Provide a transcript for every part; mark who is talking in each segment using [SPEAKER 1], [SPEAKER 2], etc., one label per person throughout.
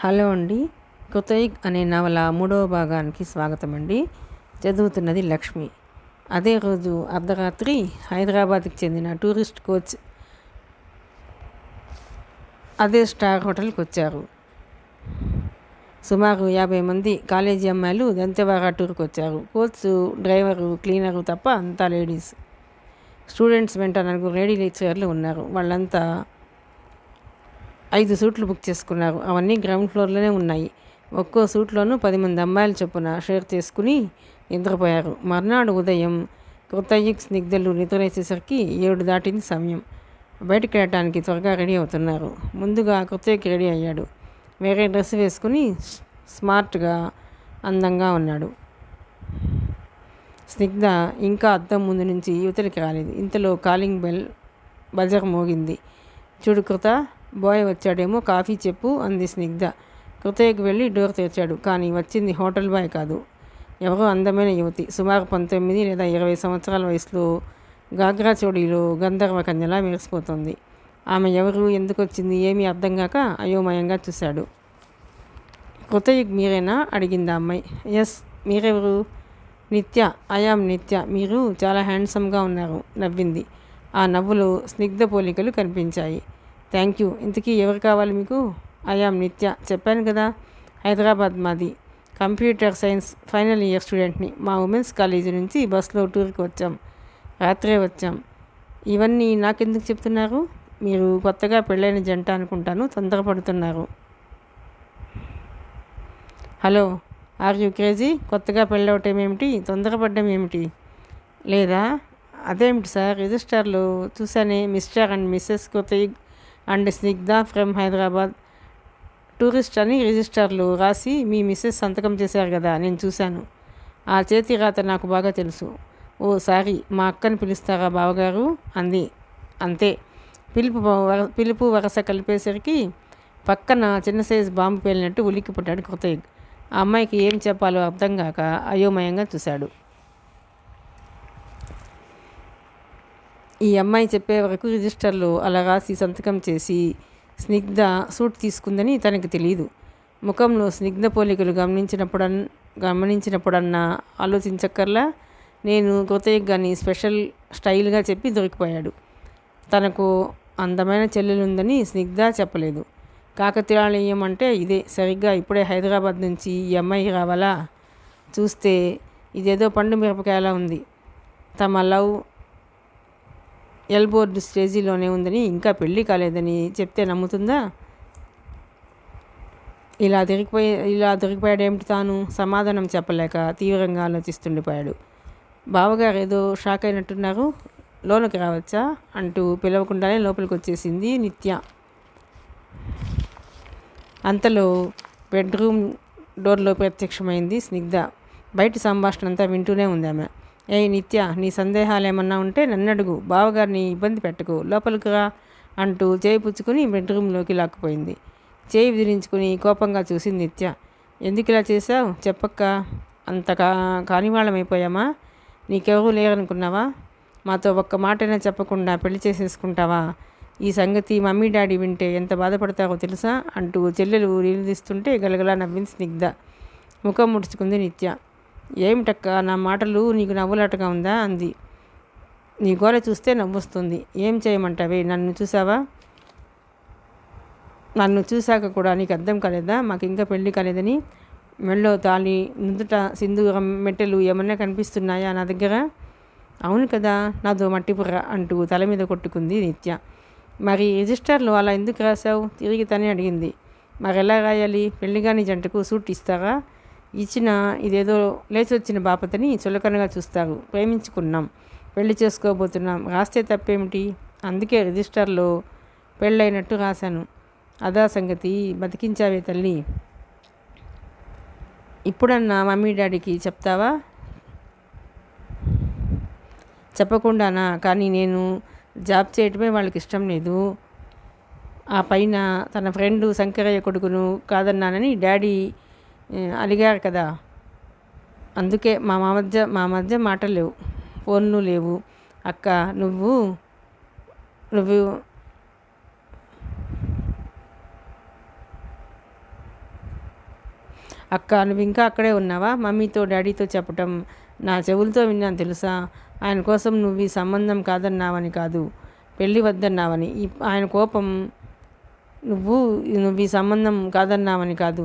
[SPEAKER 1] Hello అండి. 'కొతైక్' అనే నవల 3వ భాగానికి స్వాగతం అండి. చదువుతున్నది లక్ష్మి. అదే రోజు అర్ధరాత్రి హైదరాబాద్కి చెందిన టూరిస్ట్ కోచ్ అదే స్టార్ హోటల్కి వచ్చారు. సుమారు 50 మంది కాలేజీ అమ్మాయిలు దంతెవాడ టూర్కి వచ్చారు. కోచ్, డ్రైవరు, క్లీనరు తప్ప అంతా లేడీస్. స్టూడెంట్స్ వెంట 4 లేడీ లెక్చరర్లు ఉన్నారు. వాళ్ళంతా 5 సూట్లు బుక్ చేసుకున్నారు. అవన్నీ గ్రౌండ్ ఫ్లోర్లోనే ఉన్నాయి. ఒక్కో సూట్లోనూ 10 మంది అమ్మాయిల చొప్పున షేర్ చేసుకుని నిద్రపోయారు. మర్నాడు ఉదయం కొత్తయ్యక్ స్నిగ్ధలు నిద్రలేసేసరికి 7 దాటింది సమయం. బయటకు వెళ్ళటానికి త్వరగా రెడీ అవుతున్నారు. ముందుగా కొత్తయ్యక్ రెడీ అయ్యాడు. వేరే డ్రెస్ వేసుకుని స్మార్ట్గా, అందంగా ఉన్నాడు. స్నిగ్ధ ఇంకా అద్దం ముందు నుంచి యువతలికి రాలేదు. ఇంతలో కాలింగ్ బెల్ బజర్ మోగింది. చూడు కృత, బాయ్ వచ్చాడేమో, కాఫీ చెప్పు అంది స్నిగ్ధ. కృతయ్యకు వెళ్ళి డోర్ తెరిచాడు. కానీ వచ్చింది హోటల్ బాయ్ కాదు, ఎవరో అందమైన యువతి. సుమారు 19 లేదా 20 సంవత్సరాల వయసులో, గాగ్రా చోడీలో గంధర్వ కన్యలా మెరిసిపోతుంది. ఆమె ఎవరు, ఎందుకు వచ్చింది, ఏమీ అర్థం కాక అయోమయంగా చూశాడు. కృతయ్యక్ మీరేనా అడిగింది ఆ అమ్మాయి. ఎస్, మీరెవరు? నిత్య. ఐయామ్ నిత్య. మీరు చాలా హ్యాండ్సమ్గా ఉన్నారు నవ్వింది. ఆ నవ్వులో స్నిగ్ధ పోలికలు కనిపించాయి. Thank you. ఇంతకీ ఎవరు కావాలి మీకు? ఐయామ్ నిత్య. చెప్పాను కదా, హైదరాబాద్ మాది. కంప్యూటర్ సైన్స్ ఫైనల్ ఇయర్ స్టూడెంట్ని. మా ఉమెన్స్ కాలేజీ నుంచి బస్సులో టూర్కి వచ్చాం. రాత్రే వచ్చాం. ఇవన్నీ నాకెందుకు చెప్తున్నారు? మీరు కొత్తగా పెళ్ళైన జంట అనుకుంటాను, తొందరపడుతున్నారు. Hello, are you crazy? కొత్తగా పెళ్ళవటం ఏమిటి, తొందరపడ్డం ఏమిటి? లేదా? అదేమిటి సార్, రిజిస్టర్లో చూసానే, mister and missus Kothaik and Snigdha from Hyderabad tourist అని రిజిస్టర్లో రాసి మీ మిస్సెస్ సంతకం చేశారు కదా, నేను చూశాను. ఆ చేతి రాత నాకు బాగా తెలుసు. ఓ సారీ, మా అక్కని పిలుస్తారా బావగారు అంది. అంతే. పిలుపు వరస కలిపేసరికి పక్కన చిన్న సైజు బాంబు పేలినట్టు ఉలిక్కి పుట్టాడు కొతైక్. ఆ అమ్మాయికి ఏం చెప్పాలో అర్థం కాక అయోమయంగా చూశాడు. ఈ అమ్మాయి చెప్పే వరకు రిజిస్టర్లో అలా రాసి సంతకం చేసి స్నిగ్ధ సూట్ తీసుకుందని తనకి తెలియదు. ముఖంలో స్నిగ్ధ పోలికలు గమనించినప్పుడన్నా ఆలోచించక్కర్లా. నేను కొత్తయ్యకు కానీ స్పెషల్ స్టైల్గా చెప్పి దొరికిపోయాడు. తనకు అందమైన చెల్లెలుందని స్నిగ్ధ చెప్పలేదు. కాకతీయాలయం అంటే ఇదే. సరిగ్గా ఇప్పుడే హైదరాబాద్ నుంచి ఈ అమ్మాయి రావాలా? చూస్తే ఇదేదో పండు మిరపకాయలా ఉంది. తమ లవ్ ఎల్బోర్డ్ స్టేజీలోనే ఉందని, ఇంకా పెళ్ళి కాలేదని చెప్తే నమ్ముతుందా? ఇలా దొరికిపోయాడేమిటి తాను? సమాధానం చెప్పలేక తీవ్రంగా ఆలోచిస్తుండిపోయాడు. బావగారు ఏదో షాక్ అయినట్టున్నారు, లోనికి రావచ్చా అంటూ పిలవకుండానే లోపలికి వచ్చేసింది నిత్య. అంతలో బెడ్రూమ్ డోర్లో ప్రత్యక్షమైంది స్నిగ్ధ. బయట సంభాషణ అంతా వింటూనే ఉంది ఆమె. ఏయ్ నిత్య, నీ సందేహాలు ఏమన్నా ఉంటే నన్నడుగు, బావగారిని ఇబ్బంది పెట్టకు, లోపలికి రా అంటూ చేయి పుచ్చుకుని బెడ్రూమ్లోకి లాక్కుపోయింది. చేయి విదిలించుకుని కోపంగా చూసింది నిత్య. ఎందుకు ఇలా చేశావు చెప్పక్క? అంత కానివాళ్ళమైపోయామా? నీకెవరూ లేరనుకున్నావా? మాతో ఒక్క మాటైనా చెప్పకుండా పెళ్లి చేసేసుకుంటావా? ఈ సంగతి మమ్మీ డాడీ వింటే ఎంత బాధపడతారో తెలుసా అంటూ చెల్లెలు నిలదీస్తుంటే గలగలా నవ్వింది స్నిగ్ధ. ముఖం ముడుచుకుంది నిత్య. ఏమిటక్క, నా మాటలు నీకు నవ్వులాటగా ఉందా అంది. నీ గోల చూస్తే నవ్వొస్తుంది. ఏం చేయమంటావే? నన్ను చూశాక కూడా నీకు అర్థం కాలేదా మాకు ఇంకా పెళ్ళి కాలేదని? మెళ్ళో తాళి, నుదుట సింధూరం, మెట్టెలు ఏమన్నా కనిపిస్తున్నాయా నా దగ్గర? అవును కదా, నాదో మట్టిపుర్ర అంటూ తల మీద కొట్టుకుంది నిత్య. మరి రిజిస్టర్లో అలా ఎందుకు రాశావు? తిరిగి తనే అడిగింది. మరెలా రాయాలి? పెళ్ళిగాని జంటకు సూట్ ఇస్తారా? ఇచ్చిన ఇదేదో లేచొచ్చిన బాపతని చులకనగా చూస్తారు. ప్రేమించుకున్నాం, పెళ్లి చేసుకోబోతున్నాం, రాస్తే తప్పేమిటి? అందుకే రిజిస్టర్లో పెళ్ళైనట్టు రాశాను. అదా సంగతి, బతికించావే తల్లి. ఇప్పుడన్నా మమ్మీ డాడీకి చెప్తావా? చెప్పకుండానా? కానీ నేను జాబ్ చేయటమే వాళ్ళకి ఇష్టం లేదు. ఆ పైన తన ఫ్రెండు శంకరయ్య కొడుకును కాదన్నానని డాడీ అలిగారు కదా, అందుకే మా మధ్య మాటలు లేవు, ఫోన్లు లేవు. అక్క, నువ్వు అక్క, నువ్వు ఇంకా అక్కడే ఉన్నావా? మమ్మీతో డాడీతో చెప్పటం నా చెవులతో విన్నాను తెలుసా. ఆయన కోసం నువ్వు ఈ సంబంధం కాదన్నావని కాదు, పెళ్ళి వద్దన్నావని. ఆయన కోపం నువ్వు నువ్వు ఈ సంబంధం కాదన్నావని కాదు,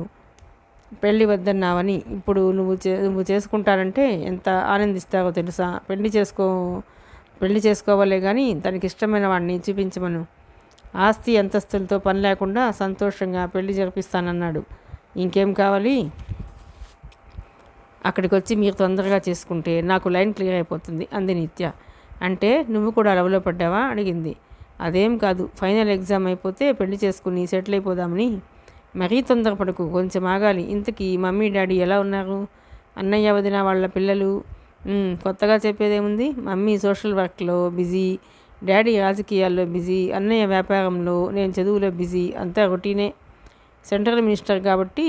[SPEAKER 1] పెళ్ళి వద్దన్నావని. ఇప్పుడు నువ్వు చేసుకుంటానంటే ఎంత ఆనందిస్తావో తెలుసా. పెళ్ళి చేసుకోవాలే కానీ తనకి ఇష్టమైన వాడిని చూపించమను. ఆస్తి అంతస్తులతో పని లేకుండా సంతోషంగా పెళ్లి జరిపిస్తానన్నాడు. ఇంకేం కావాలి? అక్కడికి వచ్చి మీరు తొందరగా చేసుకుంటే నాకు లైన్ క్లియర్ అయిపోతుంది అంది నిత్య. అంటే నువ్వు కూడా లవ్లో పడ్డావా అడిగింది. అదేం కాదు, ఫైనల్ ఎగ్జామ్ అయిపోతే పెళ్లి చేసుకుని సెటిల్ అయిపోదామని. మరీ తొందరపడకు, కొంచెం ఆగాలి. ఇంతకీ మమ్మీ డాడీ ఎలా ఉన్నారు? అన్నయ్య వదిన వాళ్ళ పిల్లలు? కొత్తగా చెప్పేదేముంది. మమ్మీ సోషల్ వర్క్లో బిజీ, డాడీ రాజకీయాల్లో బిజీ, అన్నయ్య వ్యాపారంలో, నేను చదువులో బిజీ. అంతా రొటీనే. సెంట్రల్ మినిస్టర్ కాబట్టి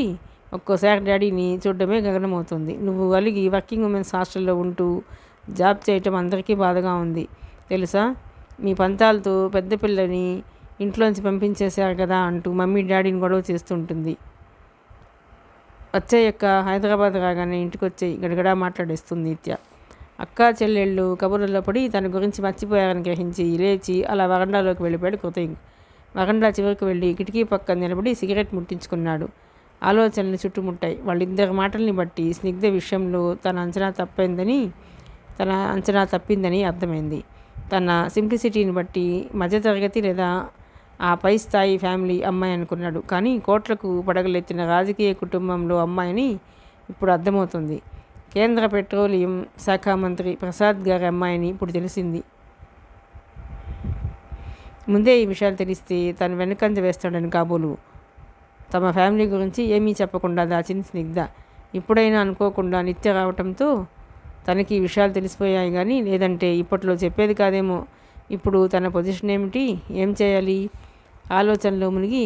[SPEAKER 1] ఒక్కోసారి డాడీని చూడడమే గగనమవుతుంది. నువ్వు అలిగి వర్కింగ్ ఉమెన్స్ హాస్టల్లో ఉంటూ జాబ్ చేయటం అందరికీ బాధగా ఉంది తెలుసా. మీ పంతాలతో పెద్ద పిల్లని ఇంట్లోంచి పంపించేశారు కదా అంటూ మమ్మీ డాడీని గొడవ చేస్తుంటుంది. వచ్చేయక్క, హైదరాబాద్ రాగానే ఇంటికి వచ్చేయి గడగడా మాట్లాడేస్తుంది నిత్య. అక్క చెల్లెళ్ళు కబుర్లలో పడి తన గురించి మర్చిపోయారని గ్రహించి లేచి అలా వరండాలోకి వెళ్ళిపోయాడు కృతయ్య. వరండా చివరికి వెళ్ళి కిటికీ పక్కన నిలబడి సిగరెట్ ముట్టించుకున్నాడు. ఆలోచనలు చుట్టుముట్టాయి. వాళ్ళిద్దరి మాటల్ని బట్టి స్నిగ్ధ విషయంలో తన అంచనా తప్పిందని అర్థమైంది. తన సింప్లిసిటీని బట్టి మధ్యతరగతి లేదా ఆ పై స్థాయి ఫ్యామిలీ అమ్మాయి అనుకున్నాడు. కానీ కోట్లకు పడగలెత్తిన రాజకీయ కుటుంబంలో అమ్మాయిని ఇప్పుడు అర్థమవుతుంది. కేంద్ర పెట్రోలియం శాఖ మంత్రి ప్రసాద్ గారి అమ్మాయిని ఇప్పుడు తెలిసింది. ముందే ఈ విషయాలు తెలిస్తే తను వెనకంజ వేస్తాడని కాబోలు తమ ఫ్యామిలీ గురించి ఏమీ చెప్పకుండా దాచింది స్నిగ్ధ. ఇప్పుడైనా అనుకోకుండా నిత్య రావటంతో తనకి ఈ విషయాలు తెలిసిపోయాయి. కానీ లేదంటే ఇప్పట్లో చెప్పేది కాదేమో. ఇప్పుడు తన పొజిషన్ ఏమిటి, ఏం చేయాలి? ఆలోచనలో మునిగి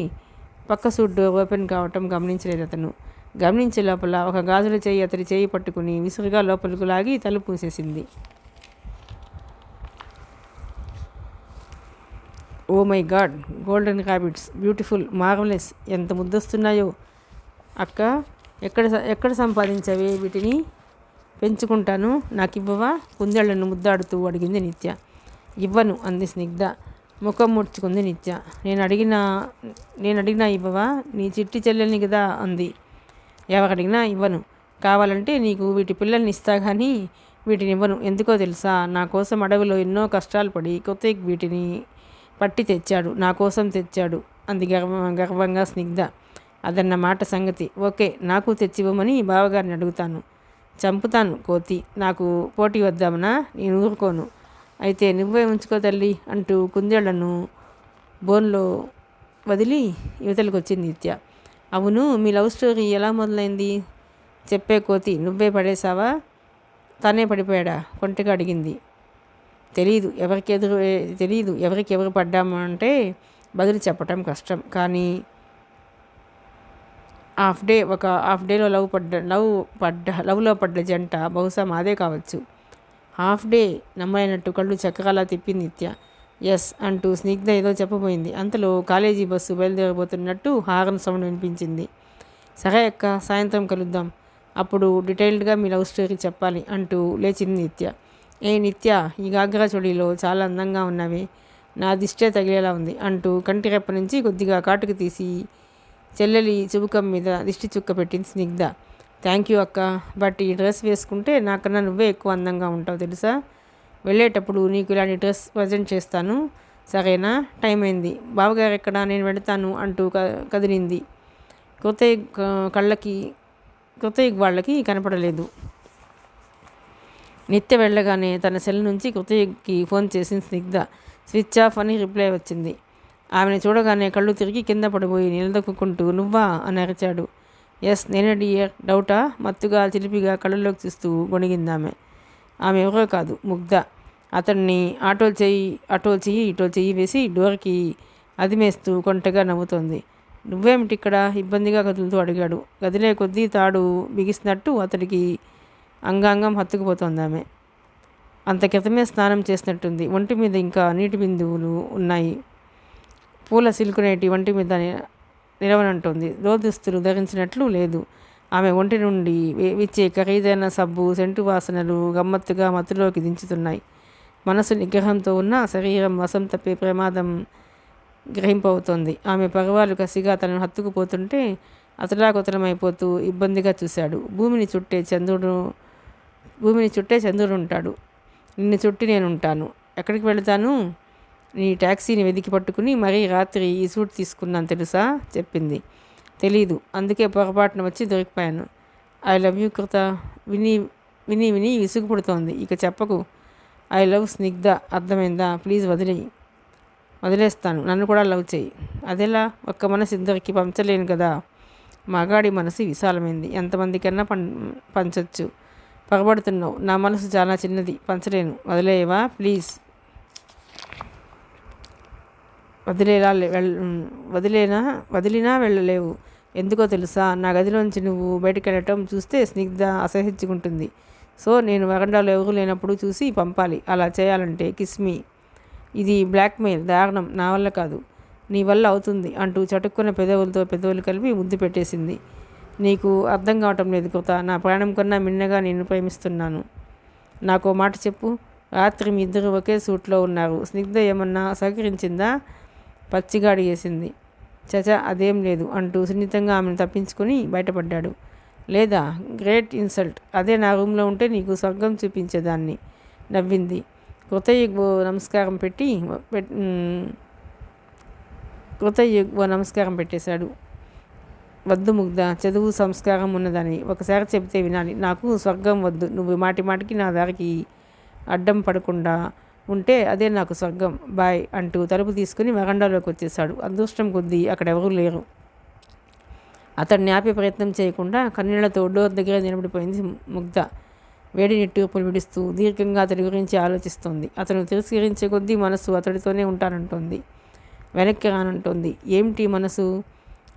[SPEAKER 1] పక్క సూట్ డోర్ ఓపెన్ కావటం గమనించలేదు అతను. గమనించే లోపల ఒక గాజుల చేయి అతడి చేయి పట్టుకుని విసురుగా లోపలికి లాగి తలుపు మూసేసింది. Oh my god, golden rabbits, beautiful, marvellous, ఎంత ముద్దొస్తున్నాయో. అక్క, ఎక్కడ సంపాదించవే వీటిని? పెంచుకుంటాను, నాకు ఇవ్వవా? కుందేళ్లను ముద్దాడుతూ అడిగింది నిత్య. ఇవ్వను అంది స్నిగ్ధ. ముఖం ముడుచుకుంది నిత్య. నేను అడిగినా ఇవ్వవా? నీ చిట్టి చెల్లెల్ని కదా అంది. ఎవరడిగినా ఇవ్వను. కావాలంటే నీకు వీటి పిల్లల్ని ఇస్తా కానీ వీటిని ఇవ్వను. ఎందుకో తెలుసా, నా కోసం అడవిలో ఎన్నో కష్టాలు పడి కొత్తకి వీటిని పట్టి తెచ్చాడు, నా కోసం తెచ్చాడు అంది గర్వంగా స్నిగ్ధ. అదన్నమాట సంగతి. ఓకే, నాకు తెచ్చివ్వమని బావగారిని అడుగుతాను. చంపుతాను కోతి. నాకు పోటీ వద్దామనా? నేను ఊరుకోను. అయితే నువ్వే ఉంచుకో తల్లి అంటూ కుందేళ్లను బోన్లో వదిలి యువతలకు వచ్చింది నిత్య. అవును, మీ లవ్ స్టోరీ ఎలా మొదలైంది? చెప్పే కోతి. నువ్వే పడేశావా? తనే పడిపోయాడా? కొంటగా అడిగింది. తెలీదు ఎవరికి ఎవరు పడ్డామంటే బదులు చెప్పటం కష్టం. కానీ హాఫ్ డేలో లవ్లో పడ్డ జంట బహుశా మాదే కావచ్చు. హాఫ్ డే నమ్మలేనట్టు కళ్ళు చక్రాలా తిప్పింది నిత్య. ఎస్ అంటూ స్నిగ్ధ ఏదో చెప్పబోయింది. అంతలో కాలేజీ బస్సు బయలుదేరబోతున్నట్టు హారన్ సౌండ్ వినిపించింది. సరే అక్క, సాయంత్రం కలుద్దాం. అప్పుడు డీటెయిల్డ్గా మీ లవ్ స్టోరీ చెప్పాలి అంటూ లేచింది నిత్య. ఏ నిత్య, ఈ గాగ్రా చొడిలో చాలా అందంగా ఉన్నవి, నా దిష్టే తగిలేలా ఉంది అంటూ కంటి రెప్ప నుంచి కొద్దిగా కాటుకు తీసి చెల్లెలి చుబుకం మీద దిష్టి చుక్క పెట్టింది స్నిగ్ధ. థ్యాంక్ యూ అక్క, బట్ ఈ డ్రెస్ వేసుకుంటే నాకన్నా నువ్వే ఎక్కువ అందంగా ఉంటావు తెలుసా. వెళ్ళేటప్పుడు నీకు ఇలాంటి డ్రెస్ ప్రజెంట్ చేస్తాను, సరేనా? టైం అయింది, బావగారు ఎక్కడ? నేను వెళతాను అంటూ కదిలింది. కృతయ్య వాళ్ళకి కనపడలేదు. నిత్య వెళ్ళగానే తన సెల్ నుంచి కృతయ్యకి ఫోన్ చేసింది స్నిగ్ధ. స్విచ్ ఆఫ్ అని రిప్లై వచ్చింది. ఆమెను చూడగానే కళ్ళు తిరిగి కింద పడిపోయి నిలదొక్కుంటూ నువ్వా అని అరిచాడు. ఎస్, నేనే డియర్. డౌటా? మత్తుగా చిలిపిగా కళ్ళలోకి చూస్తూ గొణిగిందామె. ఆమె ఎవరో కాదు, ముగ్ధ. అతన్ని అటో చెయ్యి ఇటో చెయ్యి వేసి డోర్కి అదిమేస్తూ కొంటగా నవ్వుతోంది. నువ్వేమిటి ఇక్కడ? ఇబ్బందిగా కదులుతూ అడిగాడు. గదిలే కొద్దీ తాడు బిగిసినట్టు అతడికి అంగాంగం హత్తుకుపోతోంది ఆమె. అంత క్రితమే స్నానం చేసినట్టుంది. ఒంటి మీద ఇంకా నీటి బిందువులు ఉన్నాయి. పూల సిల్కు నేటి ఒంటి మీద నిలవనంటుంది. లోదుస్తులు ధరించినట్లు లేదు. ఆమె ఒంటి నుండి విచ్చే ఖరీదైన సబ్బు సెంటు వాసనలు గమ్మత్తుగా మత్తులోకి దించుతున్నాయి. మనసు నిగ్రహంతో ఉన్న శరీరం వశం తప్పే ప్రమాదం గ్రహింపవుతోంది. ఆమె పగవాలు కసిగా తనను హత్తుకుపోతుంటే అతలాకుతలమైపోతూ ఇబ్బందిగా చూశాడు. భూమిని చుట్టే చంద్రుడు ఉంటాడు. నిన్ను చుట్టి నేనుంటాను. ఎక్కడికి వెళతాను? నీ ట్యాక్సీని వెతికి పట్టుకుని మరీ రాత్రి ఈ సూట్ తీసుకున్నాను తెలుసా? చెప్పింది. తెలీదు, అందుకే పొరపాటున వచ్చి దొరికిపోయాను. ఐ లవ్ యూ కృత. విని విని విని విసుగు పుడుతోంది. ఇక చెప్పకు. I love Snigdha. అర్థమైందా? ప్లీజ్ వదిలేస్తాను. నన్ను కూడా లవ్ చేయి. అదెలా? ఒక్క మనసు ఇద్దరికి పంచలేను కదా. మగాడి మనసు విశాలమైంది, ఎంతమందికన్నా పంచొచ్చు. పగబడుతున్నావు. నా మనసు చాలా చిన్నది, పంచలేను. వదిలేయవా ప్లీజ్? వదిలినా వెళ్ళలేవు. ఎందుకో తెలుసా? నా గదిలోంచి నువ్వు బయటకు వెళ్ళటం చూస్తే స్నిగ్ధ అసహించుకుంటుంది. సో నేను వరండాలో ఎవరు లేనప్పుడు చూసి పంపాలి. అలా చేయాలంటే కిస్మీ. ఇది బ్లాక్మెయిల్. దారుణం. నా వల్ల కాదు, నీ వల్ల అవుతుంది అంటూ చటుక్కున్న పెదవులతో పెదవులు కలిపి ముద్దు పెట్టేసింది. నీకు అర్థం కావటం లేదు కృత. నా ప్రాణం కన్నా మిన్నగా నిన్ను ప్రేమిస్తున్నాను. నాకో మాట చెప్పు. రాత్రి మీ ఇద్దరు ఒకే సూట్లో ఉన్నారు. స్నిగ్ధ ఏమన్నా సహకరించిందా? పచ్చిగా అడిగేసింది. చచా, అదేం లేదు అంటూ సున్నితంగా ఆమెను తప్పించుకొని బయటపడ్డాడు. లేదా? Great insult. అదే నా రూమ్లో ఉంటే నీకు స్వర్గం చూపించేదాన్ని. నవ్వింది. కృతయ్యకు నమస్కారం పెట్టేశాడు. వద్దు ముగ్ధ, చదువు సంస్కారం ఉన్నదని ఒకసారి చెబితే వినాలి. నాకు స్వర్గం వద్దు. నువ్వు మాటి మాటికి నా దారికి అడ్డం పడకుండా ఉంటే అదే నాకు స్వర్గం. బాయ్ అంటూ తలుపు తీసుకుని వరండాలోకి వచ్చేశాడు. అదృష్టం కొద్దీ అక్కడెవరూ లేరు. అతడిని ఆపే ప్రయత్నం చేయకుండా కన్నీళ్లతో డోర్ దగ్గర నిలబడిపోయింది ముగ్ధ. వేడి నిట్టూర్పులు విడుస్తూ దీర్ఘంగా అతడి గురించి ఆలోచిస్తోంది. అతను తిరస్కరించే కొద్దీ మనసు అతడితోనే ఉంటానంటోంది, వెనక్కి రానంటోంది. ఏమిటి మనసు?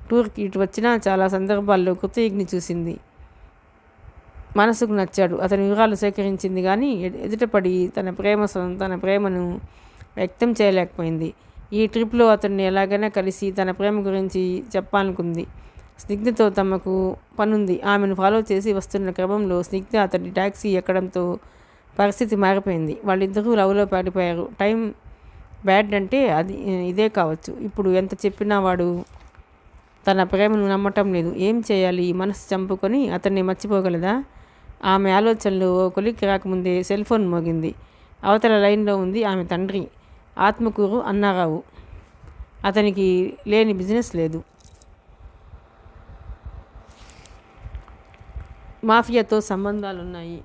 [SPEAKER 1] టూర్కి ఇటు వచ్చినా చాలా సందర్భాల్లో కృతయుగ్ని చూసింది. మనసుకు నచ్చాడు. అతని వివరాలు సేకరించింది కానీ ఎదుటపడి తన ప్రేమను వ్యక్తం చేయలేకపోయింది. ఈ ట్రిప్లో అతన్ని ఎలాగైనా కలిసి తన ప్రేమ గురించి చెప్పాలనుకుంది. స్నిగ్ధతో తమకు పనుంది. ఆమెను ఫాలో చేసి వస్తున్న క్రమంలో స్నిగ్ధ అతడి ట్యాక్సీ ఎక్కడంతో పరిస్థితి మారిపోయింది. వాళ్ళిద్దరూ లవ్లో పడిపోయారు. టైం బ్యాడ్ అంటే ఇదే కావచ్చు. ఇప్పుడు ఎంత చెప్పినా వాడు తన ప్రేమను నమ్మటం లేదు. ఏం చేయాలి? మనసు చంపుకొని అతన్ని మర్చిపోగలదా? ఆమె ఆలోచనలు కొలిక్కి రాకముందే సెల్ ఫోన్ మోగింది. అవతల లైన్లో ఉంది ఆమె తండ్రి, ఆత్మకూరు అన్నారావు. అతనికి లేని బిజినెస్ లేదు. మాఫియాతో సంబంధాలున్నాయి.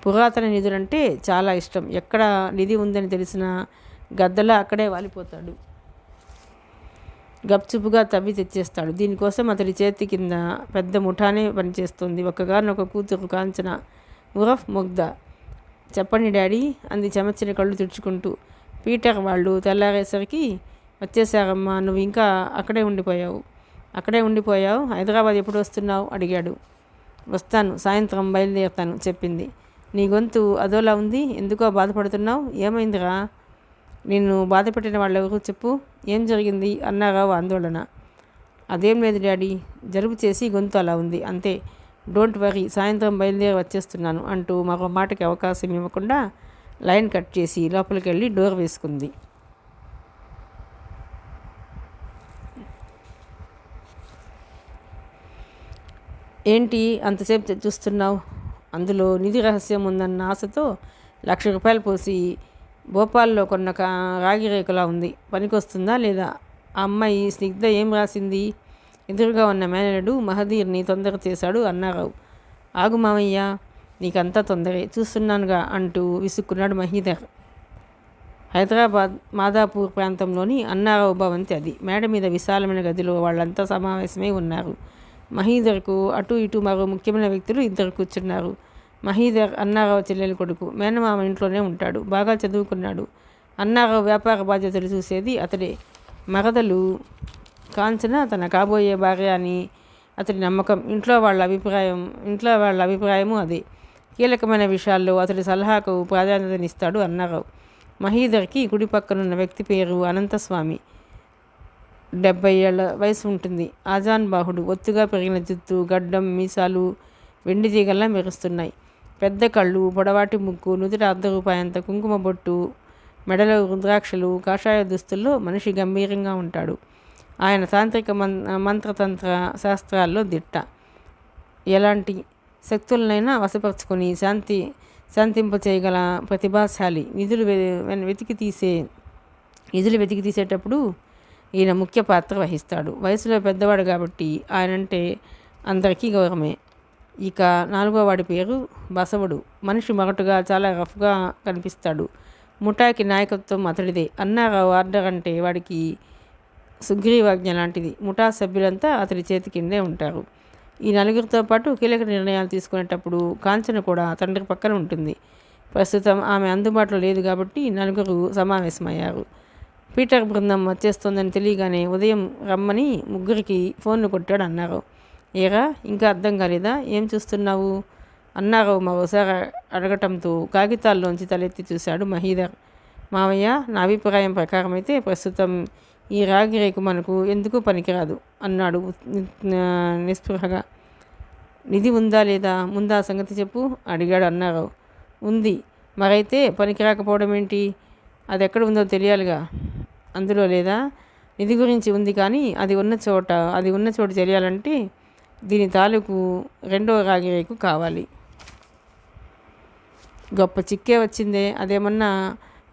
[SPEAKER 1] పురాతన నిధులంటే చాలా ఇష్టం. ఎక్కడ నిధి ఉందని తెలిసిన గద్దలా అక్కడే వాలిపోతాడు. గప్చుపుగా తవ్వి తెచ్చేస్తాడు. దీనికోసం అతడి చేతి కింద పెద్ద ముఠానే పనిచేస్తుంది. ఒక్కగానొక కూతురు కాంచన ఉరఫ్ ముగ్ధ. చెప్పండి డాడీ అంది చెమర్చిన కళ్ళు తుడుచుకుంటూ. పీటర్ వాళ్ళు తెల్లారేసరికి వచ్చేసారమ్మా. నువ్వు ఇంకా అక్కడే ఉండిపోయావు. హైదరాబాద్ ఎప్పుడు వస్తున్నావు? అడిగాడు. వస్తాను, సాయంత్రం బయలుదేరుతాను చెప్పింది. నీ గొంతు అదోలా ఉంది. ఎందుకో బాధపడుతున్నావు? ఏమైందిరా? నిన్ను బాధ పెట్టిన వాళ్ళు ఎవరు చెప్పు. ఏం జరిగింది? అన్నారావు ఆందోళన. అదేం లేదు డాడీ, జలుబు చేసి గొంతు అలా ఉంది అంతే. డోంట్ వరీ, సాయంత్రం బయలుదేరి వచ్చేస్తున్నాను అంటూ మరో మాటకి అవకాశం ఇవ్వకుండా లైన్ కట్ చేసి లోపలికి వెళ్ళి డోర్ వేసుకుంది. ఏంటి అంతసేపు చూస్తున్నావు? అందులో నిధి రహస్యం ఉందన్న ఆశతో ₹1,00,000 పోసి భోపాల్లో కొన్న రాగి రేకులా ఉంది. పనికొస్తుందా లేదా? ఆ అమ్మాయి స్నిగ్ధ ఏం రాసింది? ఎదురుగా ఉన్న మేనలుడు మహదీర్ని తొందర చేశాడు అన్నారావు. ఆగు మామయ్య, నీకంతా తొందరే, చూస్తున్నానుగా అంటూ విసుక్కున్నాడు మహీధర్. హైదరాబాద్ మాదాపూర్ ప్రాంతంలోని అన్నారావు భవంతి అది. మేడ మీద విశాలమైన గదిలో వాళ్ళంతా సమావేశమై ఉన్నారు. మహీధర్కు అటు ఇటు మరో ముఖ్యమైన వ్యక్తులు ఇద్దరు కూర్చున్నారు. మహీధర్ అన్నారావు చెల్లెలి కొడుకు. మేనమామ ఇంట్లోనే ఉంటాడు. బాగా చదువుకున్నాడు. అన్నారావు వ్యాపార బాధ్యతలు చూసేది అతడే. మరదలు కాంచన తన కాబోయే భార్య అని అతడి నమ్మకం. ఇంట్లో వాళ్ళ అభిప్రాయము అదే. కీలకమైన విషయాల్లో అతడి సలహాకు ప్రాధాన్యతనిస్తాడు అన్నారావు. మహీధర్కి కుడి పక్కనున్న వ్యక్తి పేరు అనంతస్వామి. 70 ఏళ్ల వయసు ఉంటుంది. ఆజాన్ బాహుడు, ఒత్తుగా పెరిగిన జుత్తు, గడ్డం, మీసాలు వెండి తీగల్లా మెరుస్తున్నాయి. పెద్ద కళ్ళు, పొడవాటి ముక్కు, నుదుట ₹1 కుంకుమ బొట్టు, మెడలో రుద్రాక్షలు, కాషాయ దుస్తుల్లో మనిషి గంభీరంగా ఉంటాడు. ఆయన తాంత్రిక మంత్రతంత్ర శాస్త్రాల్లో దిట్ట. ఎలాంటి శక్తులనైనా వశపరుచుకొని శాంతింపచేయగల ప్రతిభాశాలి. నిధులు వెతికి తీసేటప్పుడు ఈయన ముఖ్య పాత్ర వహిస్తాడు. వయసులో పెద్దవాడు కాబట్టి ఆయనంటే అందరికీ గౌరవమే. ఇక 4వ వాడి పేరు బసవుడు. మనిషి మొగటుగా చాలా రఫ్గా కనిపిస్తాడు. ముఠాకి నాయకత్వం అతడిదే. అన్నారావు ఆర్డర్ అంటే వాడికి సుగ్రీవాజ్ఞ లాంటిది. ముఠా సభ్యులంతా అతడి చేతి కిందే ఉంటారు. ఈ నలుగురితో పాటు కీలక నిర్ణయాలు తీసుకునేటప్పుడు కాంచన కూడా తండ్రి పక్కన ఉంటుంది. ప్రస్తుతం ఆమె అందుబాటులో లేదు కాబట్టి నలుగురు సమావేశమయ్యారు. పీటర్ బృందం వచ్చేస్తోందని తెలియగానే ఉదయం రమ్మని ముగ్గురికి ఫోన్లు కొట్టాడు అన్నారావు. ఏరా, ఇంకా అర్థం కాలేదా? ఏం చూస్తున్నావు? అన్నారావు మరోసారి అడగటంతో కాగితాల్లోంచి తలెత్తి చూశాడు మహీధర్. మావయ్య, నా అభిప్రాయం ప్రకారం అయితే ప్రస్తుతం ఈ రాగి రేకు మనకు ఎందుకు పనికిరాదు అన్నాడు నిస్పృహగా. నిధి ఉందా లేదా? ముందా సంగతి చెప్పు అడిగాడు అన్నారావు. ఉంది. మరైతే పనికిరాకపోవడం ఏంటి? అది ఎక్కడ ఉందో తెలియాలిగా. అందులో లేదా? నిధి గురించి ఉంది, కానీ అది ఉన్న చోటు తెలియాలంటే దీని తాలూకు 2వ రాగి రేకు కావాలి. గొప్ప చిక్కే వచ్చిందే. అదేమన్నా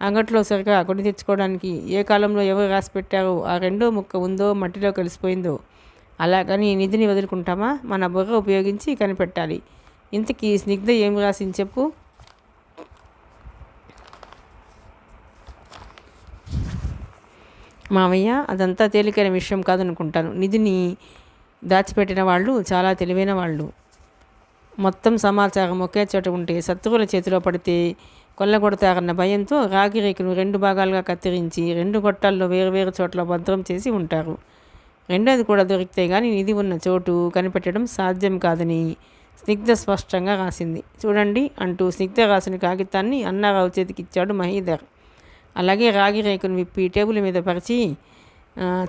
[SPEAKER 1] అంగట్లో సరిగా కొని తెచ్చుకోవడానికి ఏ కాలంలో ఎవరు రాసి పెట్టారో ఆ 2వ ముక్క ఉందో మట్టిలో కలిసిపోయిందో. అలాగని నిధిని వదులుకుంటామా? మన బుర్ర ఉపయోగించి కనిపెట్టాలి. ఇంతకీ స్నిగ్ధ ఏం రాసింది చెప్పు. మావయ్య, అదంతా తేలికైన విషయం కాదనుకుంటాను. నిధిని దాచిపెట్టిన వాళ్ళు చాలా తెలివైన వాళ్ళు. మొత్తం సమాచారం ఒకే చోట ఉంటే శత్రువుల చేతిలో పడితే కొల్లగొడతారన్న భయంతో రాగి రేకును 2 భాగాలుగా కత్తిరించి 2 గొట్టాల్లో వేరువేరు చోట్ల భద్రం చేసి ఉంటారు. 2వది కూడా దొరికితే కానీ నిధి ఉన్న చోటు కనిపెట్టడం సాధ్యం కాదని స్నిగ్ధ స్పష్టంగా రాసింది. చూడండి అంటూ స్నిగ్ధ రాసిన కాగితాన్ని అన్నారావు చేతికిచ్చాడు మహీధర్. అలాగే రాగి రేకును విప్పి టేబుల్ మీద పరిచి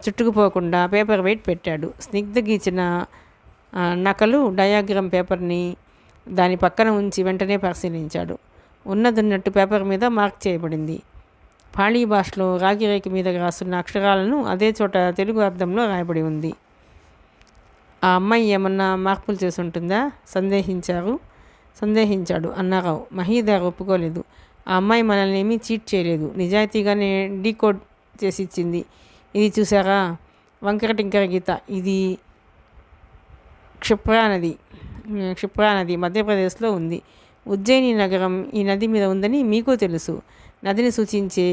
[SPEAKER 1] చుట్టుకుపోకుండా పేపర్ వెయిట్ పెట్టాడు. స్నిగ్ధ గీచిన నకలు డయాగ్రామ్ పేపర్ని దాని పక్కన ఉంచి వెంటనే పరిశీలించాడు. ఉన్నదున్నట్టు పేపర్ మీద మార్క్ చేయబడింది. పాళీ భాషలో రాగి రేకు మీద రాస్తున్న అక్షరాలను అదే చోట తెలుగు అర్థంలో రాయబడి ఉంది. ఆ అమ్మాయి ఏమన్నా మార్పులు చేసి ఉంటుందా? సందేహించాడు అన్నారావు. మహీధర్ ఒప్పుకోలేదు. ఆ అమ్మాయి మనల్ని ఏమీ చీట్ చేయలేదు. నిజాయితీగానే డీకోడ్ చేసి ఇచ్చింది. ఇది చూసారా, వంకర టింకర గీత. ఇది క్షిప్రానది మధ్యప్రదేశ్లో ఉంది. ఉజ్జయిని నగరం ఈ నది మీద ఉందని మీకు తెలుసు. నదిని సూచించే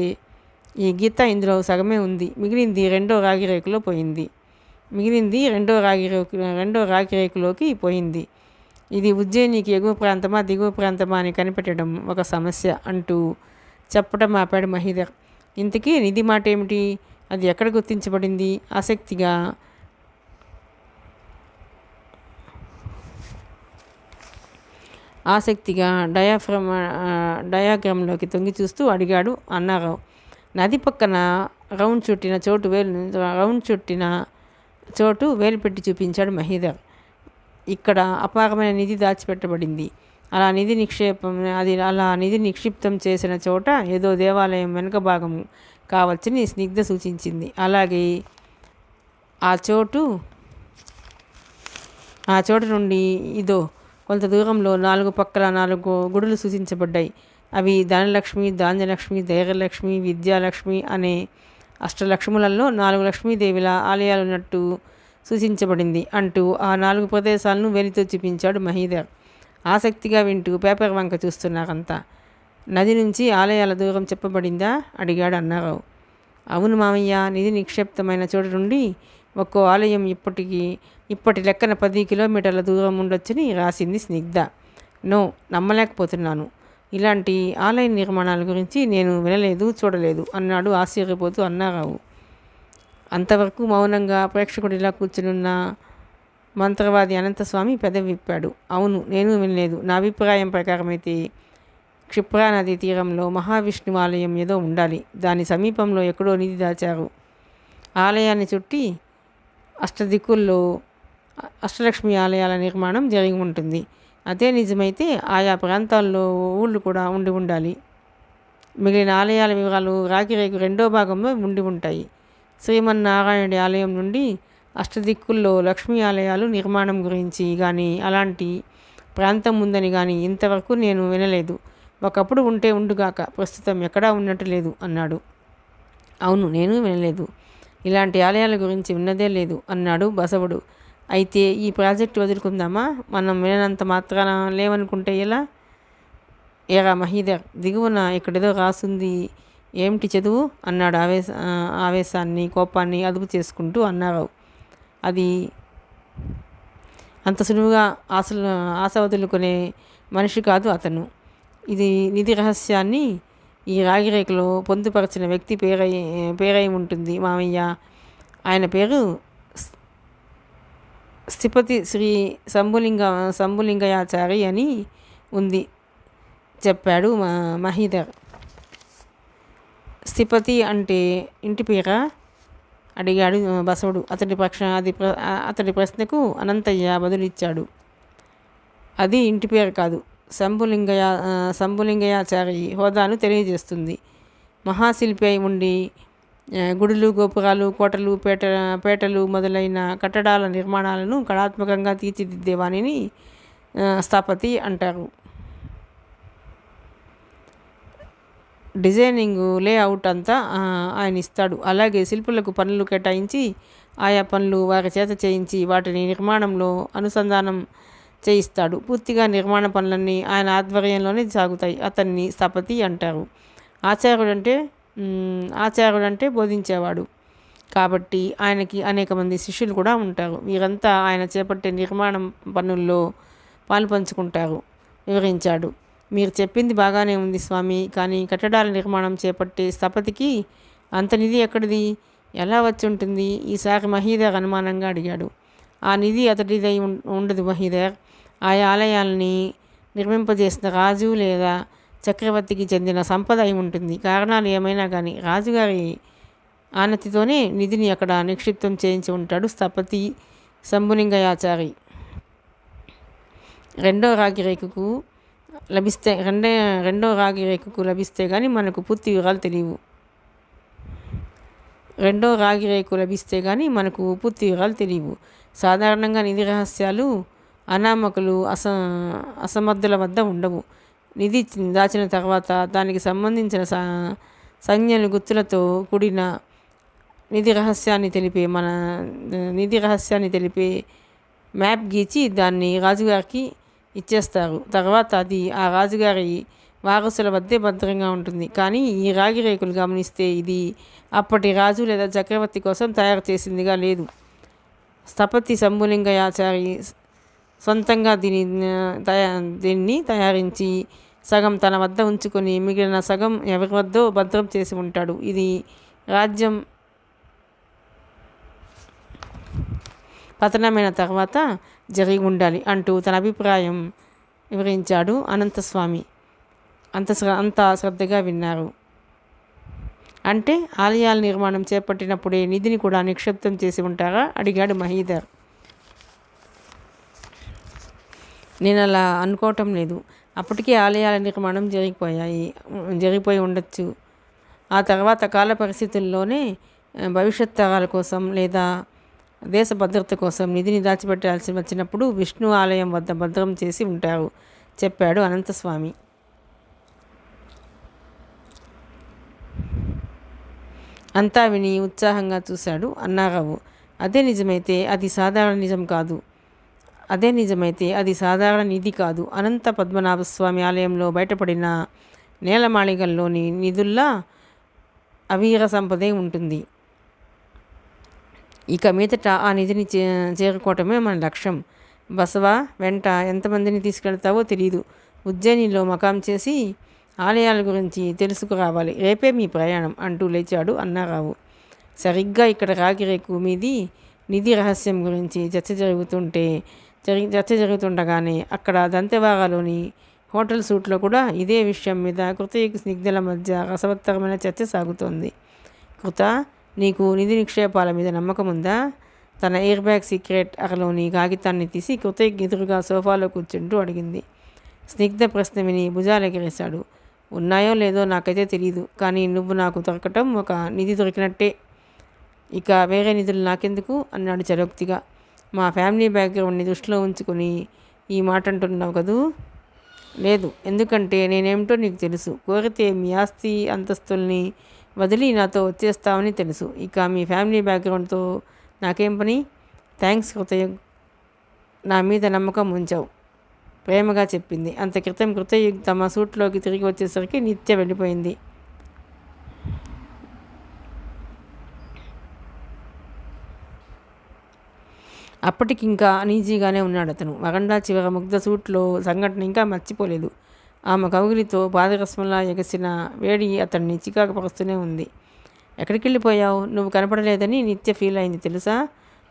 [SPEAKER 1] ఈ గీత ఇందులో సగమే ఉంది. మిగిలింది రెండో రాగి రేకులోకి పోయింది. ఇది ఉజ్జయినికి ఎగువ ప్రాంతమా దిగువ ప్రాంతమా అని కనిపెట్టడం ఒక సమస్య అంటూ చెప్పడం ఆపాడు మహీధర్. ఇంతకీ నిధి మాట ఏమిటి? అది ఎక్కడ గుర్తించబడింది? ఆసక్తిగా డయాగ్రామ్లోకి తొంగి చూస్తూ అడిగాడు అన్నారావు. నది పక్కన రౌండ్ చుట్టిన చోటు వేలు పెట్టి చూపించాడు మహీధర్. ఇక్కడ అపారమైన నిధి దాచిపెట్టబడింది. అలా నిధి నిక్షిప్తం చేసిన చోట ఏదో దేవాలయం వెనుక భాగం కావచ్చని స్నిగ్ధ సూచించింది. అలాగే ఆ చోటు నుండి ఇదో కొంత దూరంలో 4 పక్కల 4 గుడులు సూచించబడ్డాయి. అవి ధనలక్ష్మి, ధాన్యలక్ష్మి, ధైర్యలక్ష్మి, విద్యాలక్ష్మి అనే అష్టలక్ష్ములలో 4 లక్ష్మీదేవిల ఆలయాలు ఉన్నట్టు సూచించబడింది అంటూ ఆ 4 ప్రదేశాలను వేలితో చూపించాడు మహీధర్. ఆసక్తిగా వింటూ పేపర్ వంక చూస్తున్నారంతా. నది నుంచి ఆలయాల దూరం చెప్పబడిందా? అడిగాడు అన్నారావు. అవును మామయ్య, నిధి నిక్షిప్తమైన చోటు నుండి ఒక్కో ఆలయం ఇప్పటి లెక్కన 10 కిలోమీటర్ల దూరం ఉండొచ్చని రాసింది స్నిగ్ధ. నమ్మలేకపోతున్నాను. ఇలాంటి ఆలయ నిర్మాణాల గురించి నేను వినలేదు, చూడలేదు అన్నాడు ఆశ్చర్యపోతూ అన్నారావు. అంతవరకు మౌనంగా ప్రేక్షకుడిలా కూర్చునున్న మంత్రవాది అనంతస్వామి పెదవి విప్పాడు. అవును, నేను వినలేదు. నా అభిప్రాయం ప్రకారం అయితే క్షిప్రానది తీరంలో మహావిష్ణువు ఆలయం ఏదో ఉండాలి. దాని సమీపంలో ఎక్కడో నిధి దాచారు. ఆలయాన్ని చుట్టి అష్టదిక్కుల్లో అష్టలక్ష్మి ఆలయాల నిర్మాణం జరిగి ఉంటుంది. అదే నిజమైతే ఆయా ప్రాంతాల్లో ఊళ్ళు కూడా ఉండి ఉండాలి. మిగిలిన ఆలయాల వివరాలు రాగిరేకు రెండో భాగంలో ఉండి ఉంటాయి. శ్రీమన్నారాయణుడి ఆలయం నుండి అష్టదిక్కుల్లో లక్ష్మీ ఆలయాలు నిర్మాణం గురించి కానీ అలాంటి ప్రాంతం ఉందని కానీ ఇంతవరకు నేను వినలేదు. ఒకప్పుడు ఉంటే ఉండుగాక, ప్రస్తుతం ఎక్కడా ఉన్నట్టు లేదు అన్నాడు. అవును, నేను వినలేదు. ఇలాంటి ఆలయాల గురించి విన్నదే లేదు అన్నాడు బసవుడు. అయితే ఈ ప్రాజెక్టు వదులుకుందామా? మనం వినంత మాత్రాన లేవనుకుంటే ఎలా? ఏరా మహీధర్, దిగువన ఇక్కడేదో రాసుంది, ఏమిటి చదువు అన్నాడు ఆవేశాన్ని కోపాన్ని అదుపు చేసుకుంటూ అన్నారావు. అది అంత సులువుగా ఆశ వదులుకునే మనిషి కాదు అతను. ఇది నిధి రహస్యాన్ని ఈ రాగిరేఖలో పొందుపరిచిన వ్యక్తి పేరై ఉంటుంది మామయ్య. ఆయన పేరు స్థిపతి శ్రీ శంభులింగయాచారి అని ఉంది చెప్పాడు మహీధర్. స్థిపతి అంటే ఇంటి పేరా అడిగాడు బసవుడు. అతడి ప్రశ్నకు అనంతయ్య బదులిచ్చాడు. అది ఇంటి పేరు కాదు, శంభులింగయాచారి హోదాను తెలియజేస్తుంది. మహాశిల్పి అయి ఉండి గుడులు, గోపురాలు, కోటలు, పేటలు మొదలైన కట్టడాల నిర్మాణాలను కళాత్మకంగా తీర్చిదిద్దే వానిని స్థపతి అంటారు. డిజైనింగ్, లేఅవుట్ అంతా ఆయన ఇస్తాడు. అలాగే శిల్పులకు పనులు కేటాయించి ఆయా పనులు వారి చేత చేయించి వాటిని నిర్మాణంలో అనుసంధానం చేయిస్తాడు. పూర్తిగా నిర్మాణ పనులన్నీ ఆయన ఆధ్వర్యంలోనే సాగుతాయి. అతన్ని స్థపతి అంటారు. ఆచార్యుడంటే బోధించేవాడు. కాబట్టి ఆయనకి అనేక మంది శిష్యులు కూడా ఉంటారు. వీరంతా ఆయన చేపట్టే నిర్మాణం పనుల్లో పాలుపంచుకుంటారు వివరించాడు. మీరు చెప్పింది బాగానే ఉంది స్వామి, కానీ కట్టడాల నిర్మాణం చేపట్టే స్థపతికి అంత నిధి ఎక్కడిది, ఎలా వచ్చి ఉంటుంది? ఈసారి మహీధర్ అనుమానంగా అడిగాడు. ఆ నిధి అతడిదై ఉండదు మహీధర్. ఆయా ఆలయాల్ని నిర్మింపజేసిన రాజు లేదా చక్రవర్తికి చెందిన సంపద అయి ఉంటుంది. కారణాలు ఏమైనా కానీ రాజుగారి ఆనతితోనే నిధిని అక్కడ నిక్షిప్తం చేయించి ఉంటాడు స్థపతి శంభులింగయాచారి. రెండో రాగి రేకుకు లభిస్తే కానీ మనకు పూర్తి వివరాలు తెలియవు. సాధారణంగా నిధి రహస్యాలు అనామకులు, అసమర్థుల వద్ద ఉండవు. నిధి దాచిన తర్వాత దానికి సంబంధించిన సంజ్ఞలు, గుర్తులతో కూడిన నిధి రహస్యాన్ని తెలిపే మ్యాప్ గీచి దాన్ని రాజుగారికి ఇచ్చేస్తారు. తర్వాత అది ఆ రాజుగారి వారసుల వద్దే భద్రంగా ఉంటుంది. కానీ ఈ రాగి రేకులు గమనిస్తే ఇది అప్పటి రాజు లేదా చక్రవర్తి కోసం తయారు చేసిందిగా లేదు. స్థపతి శంభులింగయాచారి సొంతంగా దీన్ని తయారించి సగం తన వద్ద ఉంచుకొని మిగిలిన సగం ఎవరి వద్దో భద్రం చేసి ఉంటాడు. ఇది రాజ్యం పతనమైన తర్వాత జరిగి ఉండాలి అంటూ తన అభిప్రాయం వివరించాడు అనంతస్వామి. అంతా శ్రద్ధగా విన్నారు. అంటే ఆలయాల నిర్మాణం చేపట్టినప్పుడే నిధిని కూడా నిక్షిప్తం చేసి ఉంటారా అడిగాడు మహీధర్. నేను అలా అనుకోవటం లేదు. అప్పటికే ఆలయాల నిర్మాణం జరిగిపోయి ఉండొచ్చు. ఆ తర్వాత కాల పరిస్థితుల్లోనే భవిష్యత్ తరాల కోసం లేదా దేశ భద్రత కోసం నిధిని దాచిపెట్టాల్సి వచ్చినప్పుడు విష్ణు ఆలయం వద్ద భద్రం చేసి ఉంటారు చెప్పాడు అనంతస్వామి. అంతా విని ఉత్సాహంగా చూశాడు అన్నారావు. అదే నిజమైతే అది సాధారణ నిధి కాదు. అనంత పద్మనాభస్వామి ఆలయంలో బయటపడిన నేలమాళిగల్లోని నిధుల్లా అవీర సంపదే ఉంటుంది. ఇక మీదట ఆ నిధిని చేరుకోవటమే మన లక్ష్యం. బసవ వెంట ఎంతమందిని తీసుకెళ్తావో తెలియదు. ఉజ్జయినిలో మకాం చేసి ఆలయాల గురించి తెలుసుకురావాలి. రేపే మీ ప్రయాణం అంటూ లేచాడు అన్నారావు. సరిగ్గా ఇక్కడ రాగిరేకు మీది నిధి రహస్యం గురించి చర్చ జరుగుతుండగానే అక్కడ దంతెవాగలోని హోటల్ సూట్లో కూడా ఇదే విషయం మీద కృతయుగ స్నిగ్ధుల మధ్య రసవత్తరమైన చర్చ సాగుతోంది. కృత, నీకు నిధి నిక్షేపాల మీద నమ్మకం ఉందా? తన ఎయిర్ బ్యాగ్ సీక్రెట్ అరలోని కాగితాన్ని తీసి కృతయ్యకి ఎదురుగా సోఫాలో కూర్చుంటూ అడిగింది. స్నిగ్ధ ప్రశ్న విని భుజాలెగరేశాడు. ఉన్నాయో లేదో నాకైతే తెలియదు, కానీ నువ్వు నాకు దొరకటం ఒక నిధి దొరికినట్టే. ఇక వేరే నిధులు నాకెందుకు అన్నాడు చరోక్తిగా. మా ఫ్యామిలీ బ్యాక్గ్రౌండ్ని దృష్టిలో ఉంచుకొని ఈ మాట అంటున్నావు కదూ? లేదు, ఎందుకంటే నేనేమిటో నీకు తెలుసు. కోరితే మీ ఆస్తి అంతస్తుల్ని వదిలి నాతో వచ్చేస్తామని తెలుసు. ఇక మీ ఫ్యామిలీ బ్యాక్గ్రౌండ్తో నాకేం పని? థ్యాంక్స్ కృతయుగ్, నా మీద నమ్మకం ఉంచావు, ప్రేమగా చెప్పింది. అంత క్రితం కృతయుగ్ తమ సూట్లోకి తిరిగి వచ్చేసరికి నిత్య వెళ్ళిపోయింది. అప్పటికింకా అనీజీగానే ఉన్నాడు అతను. వరండా చివర ముగ్ధ సూట్లో సంఘటన ఇంకా మర్చిపోలేదు. ఆమె కౌగిలితో పాదరస్మంలా ఎగసిన వేడి అతన్ని చికాకు పరుస్తూనే ఉంది. ఎక్కడికి వెళ్ళిపోయావు? నువ్వు కనపడలేదని నిత్య ఫీల్ అయింది తెలుసా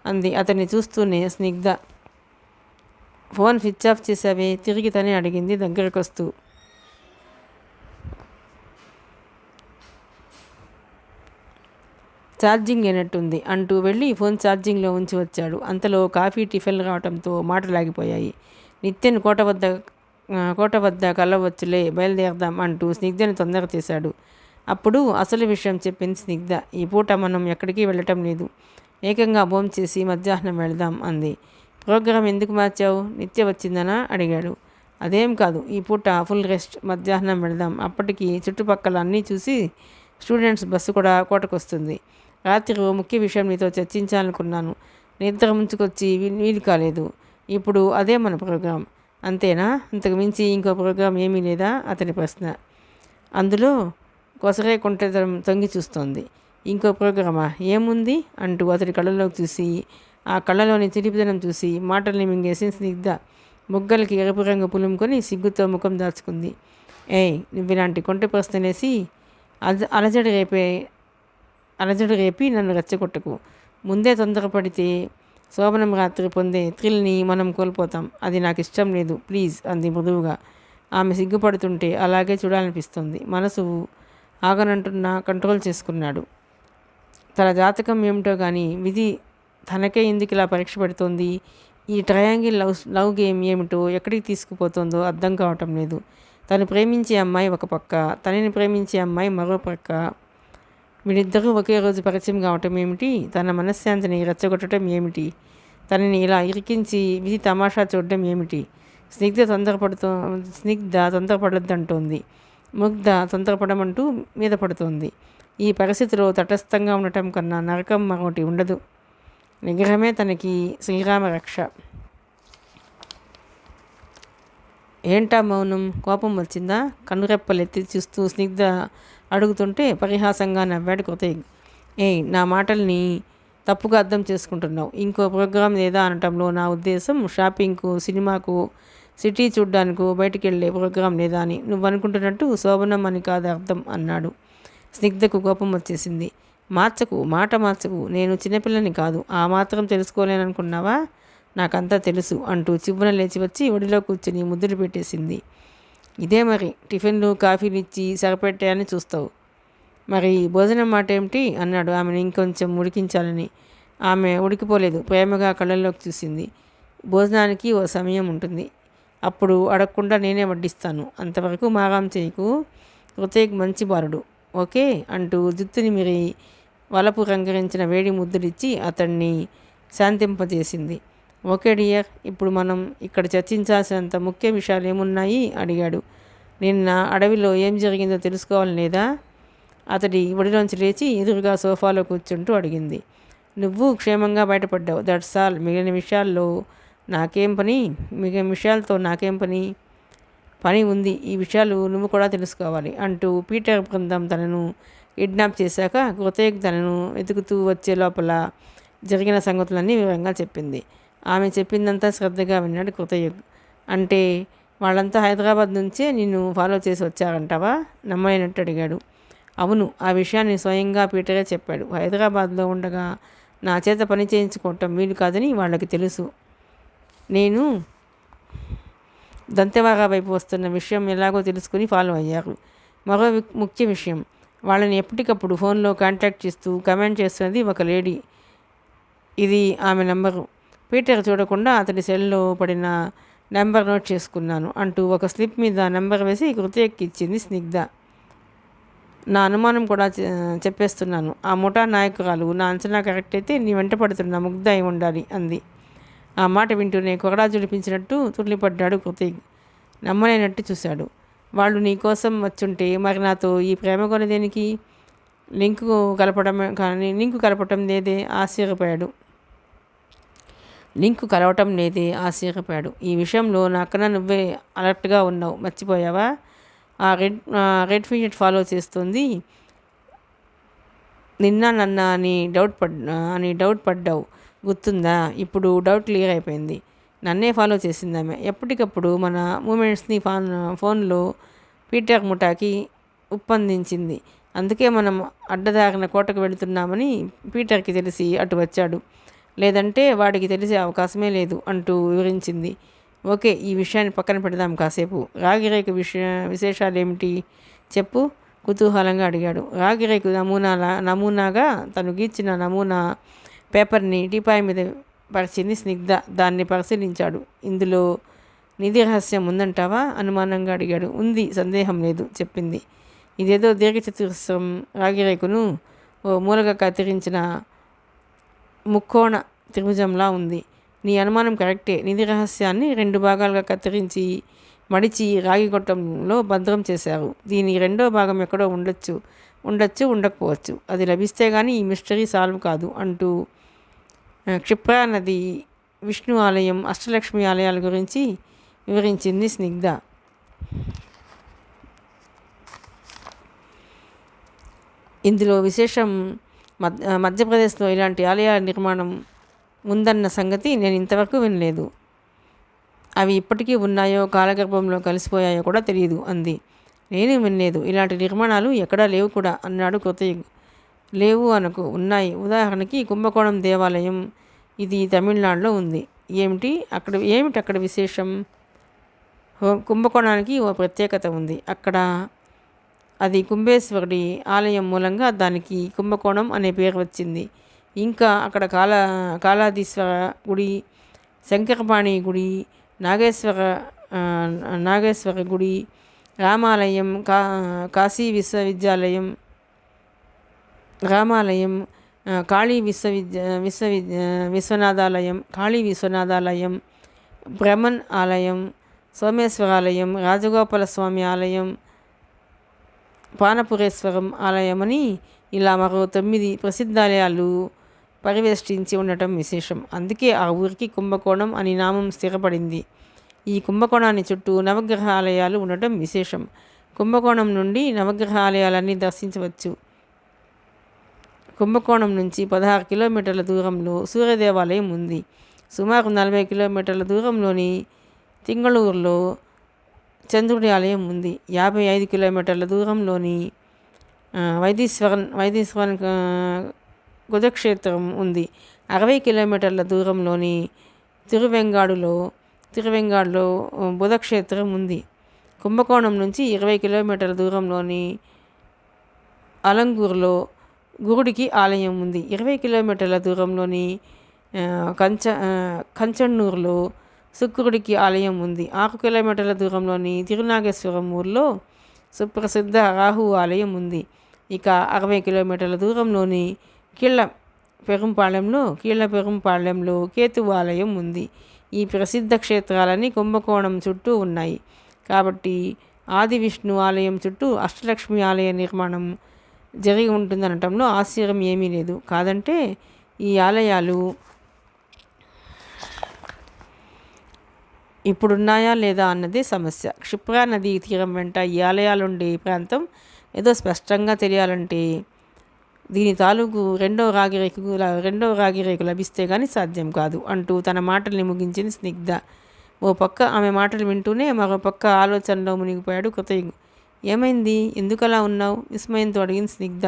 [SPEAKER 1] అంది అతన్ని చూస్తూనే స్నిగ్ధ. ఫోన్ స్విచ్ ఆఫ్ చేసావే? తిరిగి తనే అడిగింది దగ్గరకొస్తూ. ఛార్జింగ్ అయినట్టుంది అంటూ వెళ్ళి ఫోన్ ఛార్జింగ్లో ఉంచి వచ్చాడు. అంతలో కాఫీ టిఫిన్ రావడంతో మాటలాగిపోయాయి. నిత్యను కోట వద్ద కలవచ్చులే, బయలుదేరదాం అంటూ స్నిగ్ధని తొందర చేశాడు. అప్పుడు అసలు విషయం చెప్పింది స్నిగ్ధ. ఈ పూట మనం ఎక్కడికి వెళ్ళటం లేదు, ఏకంగా భోంచేసి మధ్యాహ్నం వెళదాం అంది. ప్రోగ్రాం ఎందుకు మార్చావు? నిత్య వచ్చిందనా అడిగాడు. అదేం కాదు, ఈ పూట ఫుల్ రెస్ట్, మధ్యాహ్నం వెళదాం. అప్పటికి చుట్టుపక్కల అన్నీ చూసి స్టూడెంట్స్ బస్సు కూడా కోటకొస్తుంది. రాత్రి ఓ ముఖ్య విషయం నీతో చర్చించాలనుకున్నాను, నిద్ర ముంచుకొచ్చి వీలు కాలేదు. ఇప్పుడు అదే మన ప్రోగ్రాం, అంతేనా? అంతకు మించి ఇంకో ప్రోగ్రాం ఏమీ లేదా అతని ప్రశ్న. అందులో కొసరే కొంటెదరం తొంగి చూస్తోంది. ఇంకో ప్రోగ్రామా? ఏముంది అంటూ అతడి కళ్ళలోకి చూసి, ఆ కళ్ళలోని చిలిపిదనం చూసి మాటల్ని మింగేసి స్నిగ్ధ బుగ్గలకి ఎరుపు రంగు పులుముకొని సిగ్గుతో ముఖం దాచుకుంది. ఏయ్, నువ్వు ఇలాంటి కొంటె ప్రశ్నలేసి అలజడి రేపి నన్ను రెచ్చగొట్టకు. ముందే తొందరపడితే శోభనం రాత్రి పొందే థ్రిల్ని మనం కోల్పోతాం. అది నాకు ఇష్టం లేదు, ప్లీజ్ అంది మృదువుగా. ఆమె సిగ్గుపడుతుంటే అలాగే చూడాలనిపిస్తుంది. మనసు ఆగనంటున్నా కంట్రోల్ చేసుకున్నాడు. తన జాతకం ఏమిటో కానీ విధి తనకే ఎందుకు ఇలా పరీక్ష పెడుతోంది? ఈ ట్రయాంగిల్ లవ్ గేమ్ ఏమిటో, ఎక్కడికి తీసుకుపోతుందో అర్థం కావటం లేదు. తను ప్రేమించే అమ్మాయి ఒక పక్క, తనని ప్రేమించే అమ్మాయి మరో పక్క. వీళ్ళిద్దరూ ఒకే రోజు పరిచయం కావటం ఏమిటి? తన మనశ్శాంతిని రెచ్చగొట్టడం ఏమిటి? తనని ఇలా ఇరికించి విధి తమాషా చూడడం ఏమిటి? స్నిగ్ధ తొందరపడొద్దంటోంది. ముగ్ధ తొందరపడమంటూ మీద పడుతోంది. ఈ పరిస్థితిలో తటస్థంగా ఉండటం కన్నా నరకం మరొకటి ఉండదు. నిగ్రహమే తనకి శ్రీరామ రక్ష. ఏంటా మౌనం? కోపం వచ్చిందా? కనురెప్పలెత్తి చూస్తూ స్నిగ్ధ అడుగుతుంటే పరిహాసంగా నవ్వాడు కృతయుగ్. ఏయ్, నా మాటల్ని తప్పుగా అర్థం చేసుకుంటున్నావు. ఇంకో ప్రోగ్రాం లేదా అనటంలో నా ఉద్దేశం షాపింగ్కు, సినిమాకు, సిటీ చూడ్డానికో బయటికి వెళ్ళే ప్రోగ్రాం లేదా అని. నువ్వు అనుకుంటున్నట్టు శోభనం అని కాదు అర్థం అన్నాడు. స్నిగ్ధకు కోపం వచ్చేసింది. మాట మార్చకు. నేను చిన్నపిల్లని కాదు, ఆ మాత్రం తెలుసుకోలేననుకున్నావా? నాకంతా తెలుసు అంటూ చివ్వున లేచి వచ్చి ఒడిలో కూర్చుని ముద్దులు పెట్టేసింది. ఇదే మరి, టిఫిన్లు కాఫీలు ఇచ్చి సరిపెట్టాయని చూస్తావు. మరి భోజనం మాట ఏమిటి అన్నాడు ఆమెను ఇంకొంచెం ఉడికించాలని. ఆమె ఉడికిపోలేదు, ప్రేమగా కళ్ళల్లోకి చూసింది. భోజనానికి ఓ సమయం ఉంటుంది, అప్పుడు అడగకుండా నేనే వడ్డిస్తాను, అంతవరకు మాగాం చేయకు. కృతయ్యకు మంచి బాలుడు, ఓకే అంటూ జుత్తుని మిరి వలపు రంగరించిన వేడి ముద్దులిచ్చి అతన్ని శాంతింపజేసింది. ఓకే డియర్, ఇప్పుడు మనం ఇక్కడ చర్చించాల్సినంత ముఖ్య విషయాలు ఏమున్నాయి అడిగాడు. నిన్న అడవిలో ఏం జరిగిందో తెలుసుకోవాలి లేదా? అతడి ఒడిలోంచి లేచి ఎదురుగా సోఫాలో కూర్చుంటూ అడిగింది. నువ్వు క్షేమంగా బయటపడ్డావు, దట్స్ ఆల్. మిగిలిన విషయాలతో నాకేం పని? పని ఉంది, ఈ విషయాలు నువ్వు కూడా తెలుసుకోవాలి అంటూ పీటర్ బృందం తనను కిడ్నాప్ చేశాక కృతయ్యకు తనను వెతుకుతూ వచ్చే లోపల జరిగిన సంగతులన్నీ వివరంగా చెప్పింది. ఆమె చెప్పిందంతా శ్రద్ధగా విన్నాడు కృతయుగ్. అంటే వాళ్ళంతా హైదరాబాద్ నుంచే నిన్ను ఫాలో చేసి వచ్చారంటావా? నమ్మలేనట్టు అడిగాడు. అవును, ఆ విషయాన్ని స్వయంగా పీటరే చెప్పాడు. హైదరాబాద్లో ఉండగా నా చేత పని చేయించుకోవటం వీలు కాదని వాళ్ళకి తెలుసు. నేను దంతెవార వైపు వస్తున్న విషయం ఎలాగో తెలుసుకుని ఫాలో అయ్యారు. మరో ముఖ్య విషయం, వాళ్ళని ఎప్పటికప్పుడు ఫోన్లో కాంటాక్ట్ చేస్తూ కమెంట్ చేస్తున్నది ఒక లేడీ. ఇది ఆమె నెంబరు. పీటర్ చూడకుండా అతడి సెల్లో పడిన నెంబర్ నోట్ చేసుకున్నాను అంటూ ఒక స్లిప్ మీద నెంబర్ వేసి కృతయ్యకి ఇచ్చింది స్నిగ్ధ. నా అనుమానం కూడా చెప్పేస్తున్నాను. ఆ ముఠా నాయకురాలు నా అంచనా కరెక్ట్ అయితే నీ వెంట పడుతున్న ముగ్ధ అయి ఉండాలి అంది. ఆ మాట వింటూనే కొరడా జుడిపించినట్టు తుళ్ళిపడ్డాడు కృతయ్య. నమ్మలేనట్టు చూశాడు. వాళ్ళు నీ కోసం వచ్చుంటే మరి నాతో ఈ ప్రేమ కొనదేనికి? లింకు కలపటం లేదే ఆశ్చర్యపోయాడు. ఈ విషయంలో నాకన్నా నువ్వే అలర్ట్గా ఉన్నావు, మర్చిపోయావా? ఆ రెడ్ ఫీజెట్ ఫాలో చేస్తుంది నిన్న నన్న అని డౌట్ పడ్డావు, గుర్తుందా? ఇప్పుడు డౌట్ క్లియర్ అయిపోయింది. నన్నే ఫాలో చేసింది ఆమె. ఎప్పటికప్పుడు మన మూమెంట్స్ని ఫోన్లో పీటర్ ముఠాకి ఉప్పందించింది. అందుకే మనం అడ్డదారిన కోటకు వెళుతున్నామని పీటర్కి తెలిసి అటు వచ్చాడు. లేదంటే వాడికి తెలిసే అవకాశమే లేదు అంటూ వివరించింది. ఓకే, ఈ విషయాన్ని పక్కన పెడదాం కాసేపు. రాగిరేకు విశేషాలేమిటి చెప్పు? కుతూహలంగా అడిగాడు. రాగిరేకు నమూనాగా తను గీచిన నమూనా పేపర్ని టీపాయ్ మీద పరిచింది స్నిగ్ధ. దాన్ని పరిశీలించాడు. ఇందులో నిధి రహస్యం ఉందంటావా? అనుమానంగా అడిగాడు. ఉంది, సందేహం లేదు, చెప్పింది. ఇదేదో దీర్ఘచతురస్రం రాగిరేకును ఓ మూలగా కత్తిరించిన ముక్కోణ త్రిభుజంలా ఉంది. నీ అనుమానం కరెక్టే. నిధి రహస్యాన్ని 2 భాగాలుగా కత్తిరించి మడిచి రాగి గొట్టంలో భద్రం చేశారు. దీని 2వ భాగం ఎక్కడో ఉండొచ్చు, ఉండకపోవచ్చు. అది లభిస్తే కానీ ఈ మిస్టరీ సాల్వ్ కాదు అంటూ క్షిప్రా నది, విష్ణు ఆలయం, అష్టలక్ష్మి ఆలయాల గురించి వివరించింది స్నిగ్ధ. ఇందులో విశేషం మధ్యప్రదేశ్లో ఇలాంటి ఆలయాల నిర్మాణం ఉందన్న సంగతి నేను ఇంతవరకు వినలేదు. అవి ఇప్పటికీ ఉన్నాయో కాలగర్భంలో కలిసిపోయాయో కూడా తెలియదు అంది. నేను వినలేదు. ఇలాంటి నిర్మాణాలు ఎక్కడా లేవు కూడా అన్నాడు కృతయ్య. లేవు అనకు, ఉన్నాయి. ఉదాహరణకి కుంభకోణం దేవాలయం, ఇది తమిళనాడులో ఉంది. ఏమిటి అక్కడ విశేషం? కుంభకోణానికి ఓ ప్రత్యేకత ఉంది. అక్కడ అది కుంభేశ్వరుడి ఆలయం మూలంగా దానికి కుంభకోణం అనే పేరు వచ్చింది. ఇంకా అక్కడ కాళాధీశ్వర గుడి, శంకరపాణి గుడి, నాగేశ్వర గుడి, రామాలయం, కాశీ రామాలయం, కాళీ విశ్వనాథాలయం, బ్రహ్మన్ ఆలయం, సోమేశ్వరాలయం, రాజగోపాల స్వామి ఆలయం, పానపురేశ్వరం ఆలయమని ఇలా మరో 9 ప్రసిద్ధాలయాలు పరివేష్టించి ఉండటం విశేషం. అందుకే ఆ ఊరికి కుంభకోణం అని నామం స్థిరపడింది. ఈ కుంభకోణాన్ని చుట్టూ నవగ్రహ ఆలయాలు ఉండటం విశేషం. కుంభకోణం నుండి నవగ్రహ ఆలయాలన్నీ దర్శించవచ్చు. కుంభకోణం నుంచి 16 కిలోమీటర్ల దూరంలో సూర్యదేవాలయం ఉంది. సుమారు 40 కిలోమీటర్ల దూరంలోని తింగళూరులో చంద్రుడి ఆలయం ఉంది. 55 కిలోమీటర్ల దూరంలోని వైదీశ్వరన్ కుజక్షేత్రం ఉంది. 60 కిలోమీటర్ల దూరంలోని తిరువెంగాడులో బుధక్షేత్రం ఉంది. కుంభకోణం నుంచి 20 కిలోమీటర్ల దూరంలోని అలంగూరులో గురుడికి ఆలయం ఉంది. 20 కిలోమీటర్ల దూరంలోని కంచన్నూరులో శుక్రుడికి ఆలయం ఉంది. 6 కిలోమీటర్ల దూరంలోని తిరునాగేశ్వరం ఊర్లో సుప్రసిద్ధ రాహు ఆలయం ఉంది. ఇక 60 కిలోమీటర్ల దూరంలోని కీళ్ళ పెరుంపాళ్యంలో కేతువు ఆలయం ఉంది. ఈ ప్రసిద్ధ క్షేత్రాలన్నీ కుంభకోణం చుట్టూ ఉన్నాయి. కాబట్టి ఆది విష్ణు ఆలయం చుట్టూ అష్టలక్ష్మి ఆలయ నిర్మాణం జరిగి ఉంటుందనటంలో ఆశ్చర్యం ఏమీ లేదు. కాదంటే ఈ ఆలయాలు ఇప్పుడున్నాయా లేదా అన్నదే సమస్య. క్షిప్రా నదీ తీరం వెంట ఈ ఆలయాలుండే ప్రాంతం ఏదో స్పష్టంగా తెలియాలంటే దీని తాలూకు రెండో రాగిరేకు లభిస్తే కానీ సాధ్యం కాదు అంటూ తన మాటల్ని ముగించింది స్నిగ్ధ. ఓ పక్క ఆమె మాటలు వింటూనే మరో పక్క ఆలోచనలో మునిగిపోయాడు కృతయ్య. ఏమైంది? ఎందుకలా ఉన్నావు? విస్మయంతో అడిగింది స్నిగ్ధ.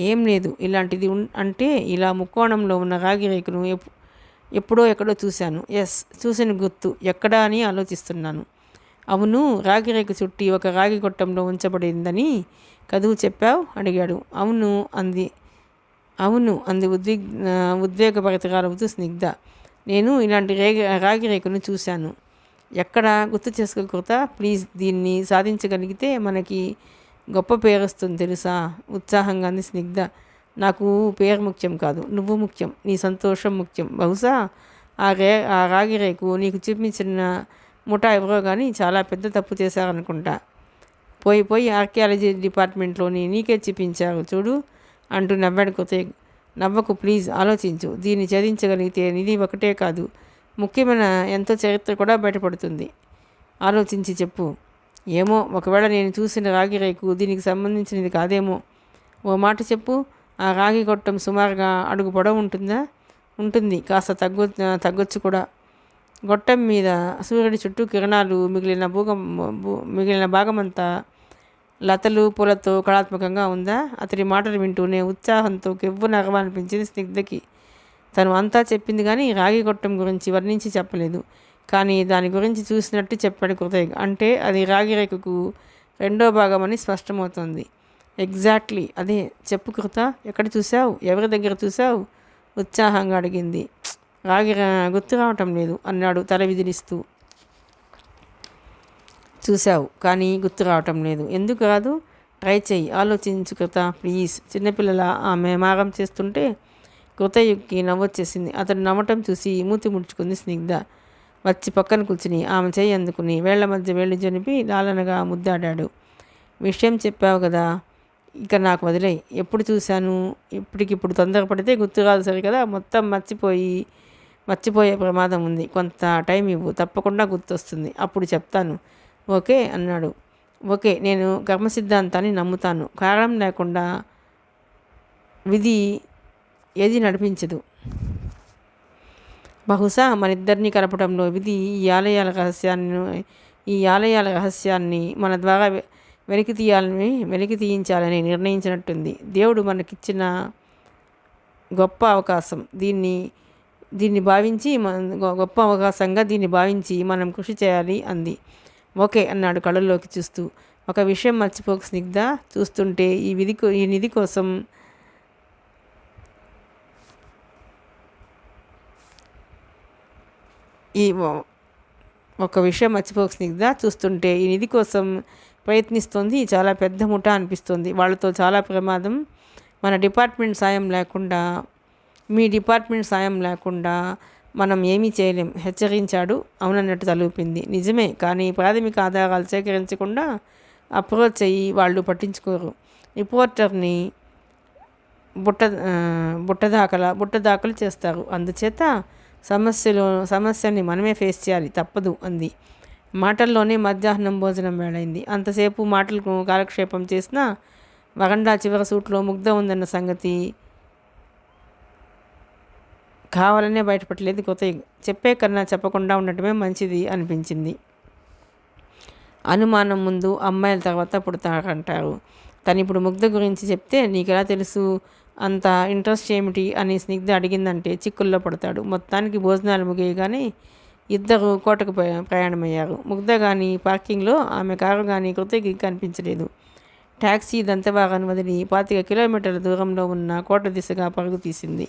[SPEAKER 1] ఏం లేదు. ఇలాంటిది అంటే ఇలా ముక్కోణంలో ఉన్న రాగిరేకును ఎప్పుడో ఎక్కడో చూశాను. చూసిన గుర్తు ఎక్కడా అని ఆలోచిస్తున్నాను. అవును, రాగిరేకు చుట్టి ఒక రాగి గొట్టంలో ఉంచబడిందని కదువు చెప్పావు అడిగాడు. అవును అంది ఉద్వేగభరితరాలవుతూ స్నిగ్ధ. నేను ఇలాంటి రాగి రేకును చూశాను. ఎక్కడ? గుర్తు చేసుకో కృత ప్లీజ్. దీన్ని సాధించగలిగితే మనకి గొప్ప పేరు వస్తుంది తెలుసా? ఉత్సాహంగా అంది స్నిగ్ధ. నాకు పేరు ముఖ్యం కాదు, నువ్వు ముఖ్యం, నీ సంతోషం ముఖ్యం. బహుశా ఆ రాగి రేకు నీకు చూపించిన ముఠా ఎవరో కానీ చాలా పెద్ద తప్పు చేశారనుకుంటా. పోయి ఆర్కియాలజీ డిపార్ట్మెంట్లోని నీకే చూపించారు చూడు అంటూ నవ్వాడు కృతయ్య. నవ్వకు ప్లీజ్, ఆలోచించు. దీన్ని ఛేదించగలిగితే నిధి ఒకటే కాదు, ముఖ్యమైన ఎంతో చరిత్ర కూడా బయటపడుతుంది. ఆలోచించి చెప్పు. ఏమో, ఒకవేళ నేను చూసిన రాగి రేకు దీనికి సంబంధించినది కాదేమో. ఓ మాట చెప్పు. ఆ రాగి గొట్టం సుమారుగా అడుగు పొడవు ఉంటుందా? ఉంటుంది, కాస్త తగ్గొచ్చు కూడా. గొట్టం మీద సూర్యుడి చుట్టూ కిరణాలు, మిగిలిన భాగమంతా లతలు పూలతో కళాత్మకంగా ఉందా? అతడి మాటలు వింటూనే ఉత్సాహంతో కెవ్వున అనిపించింది స్నిగ్ధకి. తను అంతా చెప్పింది కానీ రాగి గొట్టం గురించి వర్ణించి చెప్పలేదు. కానీ దాని గురించి చూసినట్టు చెప్పాడు కృతయ్య. అంటే అది రాగి రేకుకు రెండో భాగం అని స్పష్టమవుతోంది. ఎగ్జాక్ట్లీ అదే. చెప్పు కృత, ఎక్కడ చూసావు? ఎవరి దగ్గర చూసావు? ఉత్సాహంగా అడిగింది. గుర్తు రావటం లేదు అన్నాడు తల విదిలిస్తూ. చూసావు కానీ గుర్తు రావటం లేదు. ఎందుకు రాదు? ట్రై చెయ్యి, ఆలోచించు కృత ప్లీజ్. చిన్నపిల్లల ఆమె మారం చేస్తుంటే కృతయ్యకి నవ్వొచ్చేసింది. అతడు నవ్వటం చూసి మూతి ముడుచుకుంది స్నిగ్ధ. వచ్చి పక్కన కూర్చుని ఆమె చేయి అందుకుని వేళ్ల మధ్య వేళ్ళు జనిపి లాలనగా ముద్దాడాడు. విషయం చెప్పావు కదా, ఇక నాకు వదిలేయి. ఎప్పుడు చూశాను? ఇప్పటికిప్పుడు తొందరపడితే గుర్తురాదు సరి కదా, మొత్తం మర్చిపోయే ప్రమాదం ఉంది. కొంత టైం ఇవ్వు, తప్పకుండా గుర్తొస్తుంది, అప్పుడు చెప్తాను. ఓకే అన్నాడు. ఓకే, నేను కర్మ సిద్ధాంతాన్ని నమ్ముతాను. కారణం లేకుండా విధి ఏది నడిపించదు. బహుశా మనిద్దరినీ కలపడంలో విధి ఈ ఆలయాల రహస్యాన్ని మన ద్వారా వెలికి తీయించాలని నిర్ణయించినట్టుంది. దేవుడు మనకిచ్చిన గొప్ప అవకాశం. గొప్ప అవకాశంగా దీన్ని భావించి మనం కృషి చేయాలి అంది. ఓకే అన్నాడు కళ్ళల్లోకి చూస్తూ. ఒక విషయం మర్చిపోక స్నిగ్ధ, చూస్తుంటే ఈ నిధి కోసం ప్రయత్నిస్తోంది చాలా పెద్ద ముఠా అనిపిస్తుంది. వాళ్ళతో చాలా ప్రమాదం. మీ డిపార్ట్మెంట్ సాయం లేకుండా మనం ఏమీ చేయలేం హెచ్చరించాడు. అవునన్నట్టు తలూపింది. నిజమే, కానీ ప్రాథమిక ఆధారాలు సేకరించకుండా అప్రోచ్ అయ్యి వాళ్ళు పట్టించుకోరు. రిపోర్టర్ని బుట్టదాఖలు చేస్తారు. అందుచేత సమస్యని మనమే ఫేస్ చేయాలి, తప్పదు అంది. మాటల్లోనే మధ్యాహ్నం భోజనం వేళైంది. అంతసేపు మాటలకు కాలక్షేపం చేసిన వరండా చివరి సూట్లో ముగ్ధ ఉందన్న సంగతి కావాలనే బయటపడలేదు కొత్తయ్య. చెప్పే కన్నా చెప్పకుండా ఉండటమే మంచిది అనిపించింది. అనుమానం ముందు అమ్మాయిల తర్వాత పుడతారంటారు. తను ఇప్పుడు ముగ్ధ గురించి చెప్తే నీకెలా తెలుసు? అంత ఇంట్రెస్ట్ ఏమిటి అని స్నిగ్ధ అడిగిందంటే చిక్కుల్లో పడతాడు. మొత్తానికి భోజనాలు ముగియగానే ఇద్దరు కోటకు ప్రయాణమయ్యారు. ముగ్ధ కానీ పార్కింగ్లో, ఆమె కారు కానీ కృతయ్యకి కనిపించలేదు. ట్యాక్సీ దంతెవాగను వదిలి 25 కిలోమీటర్ల దూరంలో ఉన్న కోట దిశగా పరుగు తీసింది.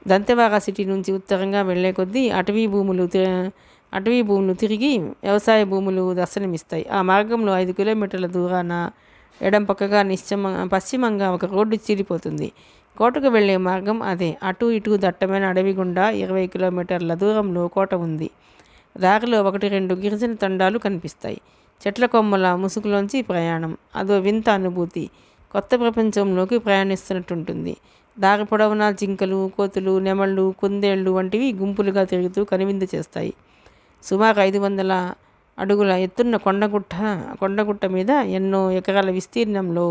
[SPEAKER 1] దంతెవాగ సిటీ నుంచి ఉత్తరంగా వెళ్లే కొద్దీ అటవీ భూములు తిరిగి వ్యవసాయ భూములు దర్శనమిస్తాయి. ఆ మార్గంలో 5 కిలోమీటర్ల దూరాన ఎడం పక్కగా పశ్చిమంగా ఒక రోడ్డు చీలిపోతుంది. కోటకు వెళ్లే మార్గం అదే. అటు ఇటు దట్టమైన అడవి గుండా 20 కిలోమీటర్ల దూరంలో కోట ఉంది. దారిలో 1-2 గిరిజన తండాలు కనిపిస్తాయి. చెట్ల కొమ్మల ముసుగులోంచి ప్రయాణం అదో వింత అనుభూతి. కొత్త ప్రపంచంలోకి ప్రయాణిస్తున్నట్టుంటుంది. దారి పొడవునా జింకలు, కోతులు, నెమళ్ళు, కుందేళ్లు వంటివి గుంపులుగా తిరుగుతూ కనువిందు చేస్తాయి. సుమారు 500 అడుగుల ఎత్తున్న కొండగుట్ట మీద ఎన్నో ఎకరాల విస్తీర్ణంలో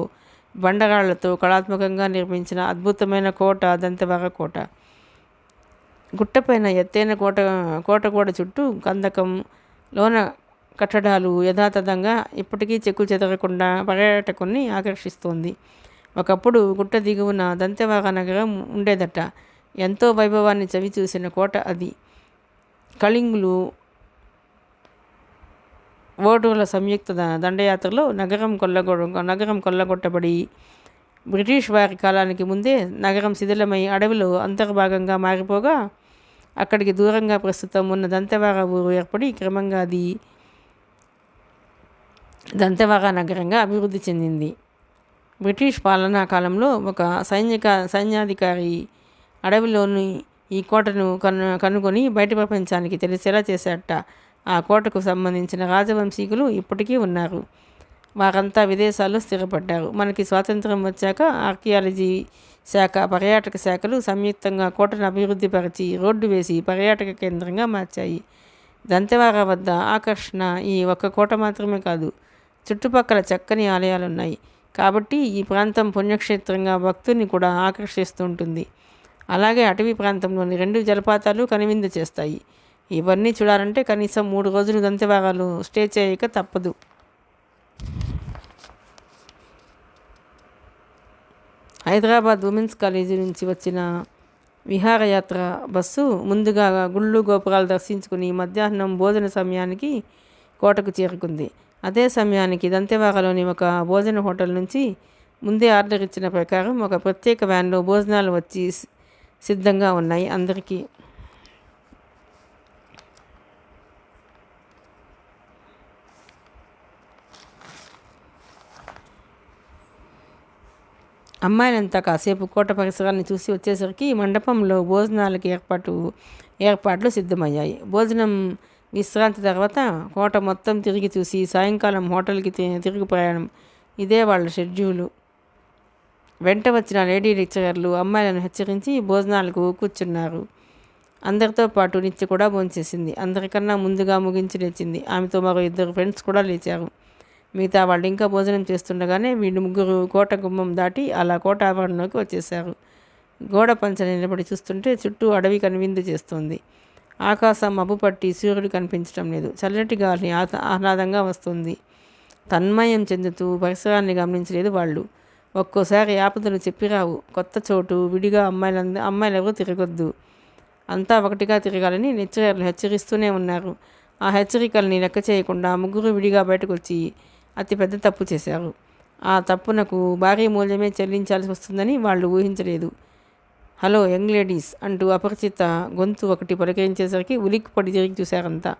[SPEAKER 1] బండరాళ్లతో కళాత్మకంగా నిర్మించిన అద్భుతమైన కోట దంతెవాగ కోట. గుట్టపైన ఎత్తైన కోట చుట్టూ కందకం, లోన కట్టడాలు యథాతథంగా ఇప్పటికీ చెక్కు చెదరకుండా పర్యాటకుల్ని ఆకర్షిస్తోంది. ఒకప్పుడు గుట్ట దిగువన దంతెవాగ నగరం ఉండేదట. ఎంతో వైభవాన్ని చవి చూసిన కోట అది. కళింగులు ఓటర్ల సంయుక్త దండయాత్రలో నగరం కొల్లగొట్టబడి బ్రిటిష్ వారి కాలానికి ముందే నగరం శిథిలమై అడవిలో అంతర్భాగంగా మారిపోగా అక్కడికి దూరంగా ప్రస్తుతం ఉన్న దంతెవార ఊరు ఏర్పడి క్రమంగా అది దంతెవార నగరంగా అభివృద్ధి చెందింది. బ్రిటిష్ పాలనా కాలంలో ఒక సైన్యాధికారి అడవిలోని ఈ కోటను కనుగొని బయట ప్రపంచానికి తెలిసేలా చేశాడట. ఆ కోటకు సంబంధించిన రాజవంశీకులు ఇప్పటికీ ఉన్నారు. వారంతా విదేశాల్లో స్థిరపడ్డారు. మనకి స్వాతంత్రం వచ్చాక ఆర్కియాలజీ శాఖ, పర్యాటక శాఖలు సంయుక్తంగా కోటను అభివృద్ధి పరిచి రోడ్డు వేసి పర్యాటక కేంద్రంగా మార్చాయి. దంతెవార వద్ద ఆకర్షణ ఈ ఒక్క కోట మాత్రమే కాదు, చుట్టుపక్కల చక్కని ఆలయాలున్నాయి. కాబట్టి ఈ ప్రాంతం పుణ్యక్షేత్రంగా భక్తుల్ని కూడా ఆకర్షిస్తుంటుంది. అలాగే అటవీ ప్రాంతంలోని 2 జలపాతాలు కనువిందు చేస్తాయి. ఇవన్నీ చూడాలంటే కనీసం 3 రోజులు దంతెవారలో స్టే చేయక తప్పదు. హైదరాబాద్ ఉమెన్స్ కాలేజీ నుంచి వచ్చిన విహారయాత్ర బస్సు ముందుగా గుళ్ళు గోపురాలు దర్శించుకుని మధ్యాహ్నం భోజన సమయానికి కోటకు చేరుకుంది. అదే సమయానికి దంతెవారలోని ఒక భోజన హోటల్ నుంచి ముందే ఆర్డర్ ఇచ్చిన ప్రకారం ఒక ప్రత్యేక వ్యాన్లో భోజనాలు వచ్చి సిద్ధంగా ఉన్నాయి అందరికీ. అమ్మాయిలంతా కాసేపు కోట పరిసరాన్ని చూసి వచ్చేసరికి మండపంలో భోజనాలకి ఏర్పాట్లు సిద్ధమయ్యాయి. భోజనం విశ్రాంతి తర్వాత కోట మొత్తం తిరిగి చూసి సాయంకాలం హోటల్కి తిరుగు ప్రయాణం. ఇదే వాళ్ళ షెడ్యూలు. వెంట వచ్చిన లేడీ లెక్చరర్లు అమ్మాయిలను హెచ్చరించి భోజనాలకు కూర్చున్నారు. అందరితో పాటు నిత్య కూడా భోంచేసింది. అందరికన్నా ముందుగా ముగించి లేచింది. ఆమెతో మరో 2 ఫ్రెండ్స్ కూడా లేచారు. మిగతా వాళ్ళు ఇంకా భోజనం చేస్తుండగానే వీళ్ళు ముగ్గురు కోట గుమ్మం దాటి అలా కోట ఆవరణలోకి వచ్చేశారు. గోడ పంచని నిలబడి చూస్తుంటే చుట్టూ అడవి కనువిందు చేస్తుంది. ఆకాశం మబ్బు పట్టి సూర్యుడు కనిపించడం లేదు. చల్లటి గాలి ఆహ్లాదంగా వస్తుంది. తన్మయం చెందుతూ పరిసరాన్ని గమనించలేదు వాళ్ళు. ఒక్కోసారి ఆపదలు చెప్పిరావు. కొత్త చోటు, విడిగా అమ్మాయిలెవరూ తిరగొద్దు, అంతా ఒకటిగా తిరగాలని లెక్చరర్లు హెచ్చరిస్తూనే ఉన్నారు. ఆ హెచ్చరికల్ని లెక్క చేయకుండా ముగ్గురు విడిగా బయటకు వచ్చి అతిపెద్ద తప్పు చేశారు. ఆ తప్పునకు భారీ మూల్యమే చెల్లించాల్సి వస్తుందని వాళ్ళు ఊహించలేదు. హలో యంగ్ లేడీస్ అంటూ అపరిచిత గొంతు ఒకటి పలకరించేసరికి ఉలిక్కిపడి తిరిగి చూశారంతా.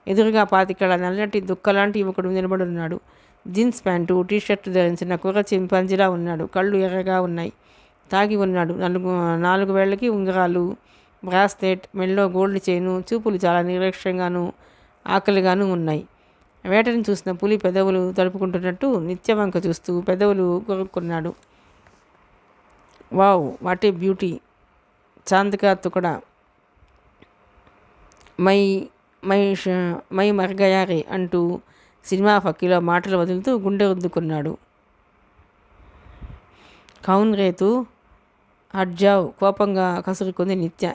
[SPEAKER 1] ఎదురుగా 25 నల్లటి దుక్కలాంటి యువకుడు నిలబడున్నాడు. జీన్స్ ప్యాంటు, టీషర్టు ధరించిన కుర్ర చింపాంజీలా ఉన్నాడు. కళ్ళు ఎర్రగా ఉన్నాయి. తాగి ఉన్నాడు. 4 వేళ్లకి ఉంగరాలు, బ్రాస్లెట్, మెళ్ళో గోల్డ్ చైను. చూపులు చాలా నిర్లక్ష్యంగానూ ఆకలిగానూ ఉన్నాయి. వేటని చూసిన పులి పెదవులు తడుపుకుంటున్నట్టు నిత్య వంక చూస్తూ పెదవులు కొరుక్కున్నాడు. Wow, what a beauty! చాందకా తుకడా, మై మై మర్గయారే అంటూ సినిమా ఫక్కీలో మాటలు వదులుతూ గుండె రుద్దుకున్నాడు. కౌన్ రేతు హడ్జావ్ కోపంగా కసురుకుంది నిత్య.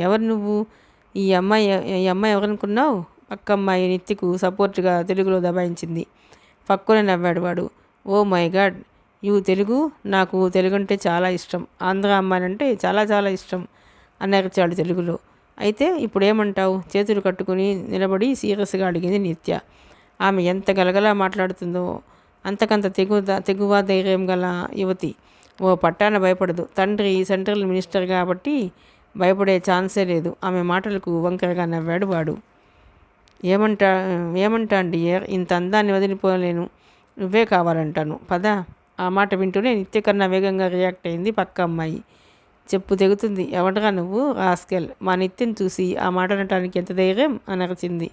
[SPEAKER 1] ఎవరు నువ్వు? ఈ అమ్మాయి ఎవరనుకున్నావు? పక్క అమ్మాయి నిత్యకు సపోర్ట్గా తెలుగులో దబాయించింది. పక్కనే నవ్వాడు వాడు. Oh my god, you Telugu? నాకు తెలుగంటే చాలా ఇష్టం. ఆంధ్ర అమ్మాయిలంటే చాలా చాలా ఇష్టం అని అరిచాడు తెలుగులో. అయితే ఇప్పుడేమంటావు? చేతులు కట్టుకుని నిలబడి సీరియస్గా అడిగింది నిత్య. ఆమె ఎంత గలగలా మాట్లాడుతుందో అంతకంత తెగువ ధైర్యం గల యువతి. ఓ పట్టాన భయపడదు. తండ్రి సెంట్రల్ మినిస్టర్ కాబట్టి భయపడే ఛాన్సే లేదు. ఆమె మాటలకు వంకరగా నవ్వాడు వాడు. ఏమంటా డియర్, ఇంత అందాన్ని వదిలిపోలేను. నువ్వే కావాలంటాను. పద. ఆ మాట వింటూనే నిత్య కన్నా వేగంగా రియాక్ట్ అయింది పక్క అమ్మాయి. చెప్పు తెగుతుంది. ఎవడరా నువ్వు రాస్కెల్? మా నిత్యం చూసి ఆ మాట అనటానికి ఎంత ధైర్యం అని అరిచింది.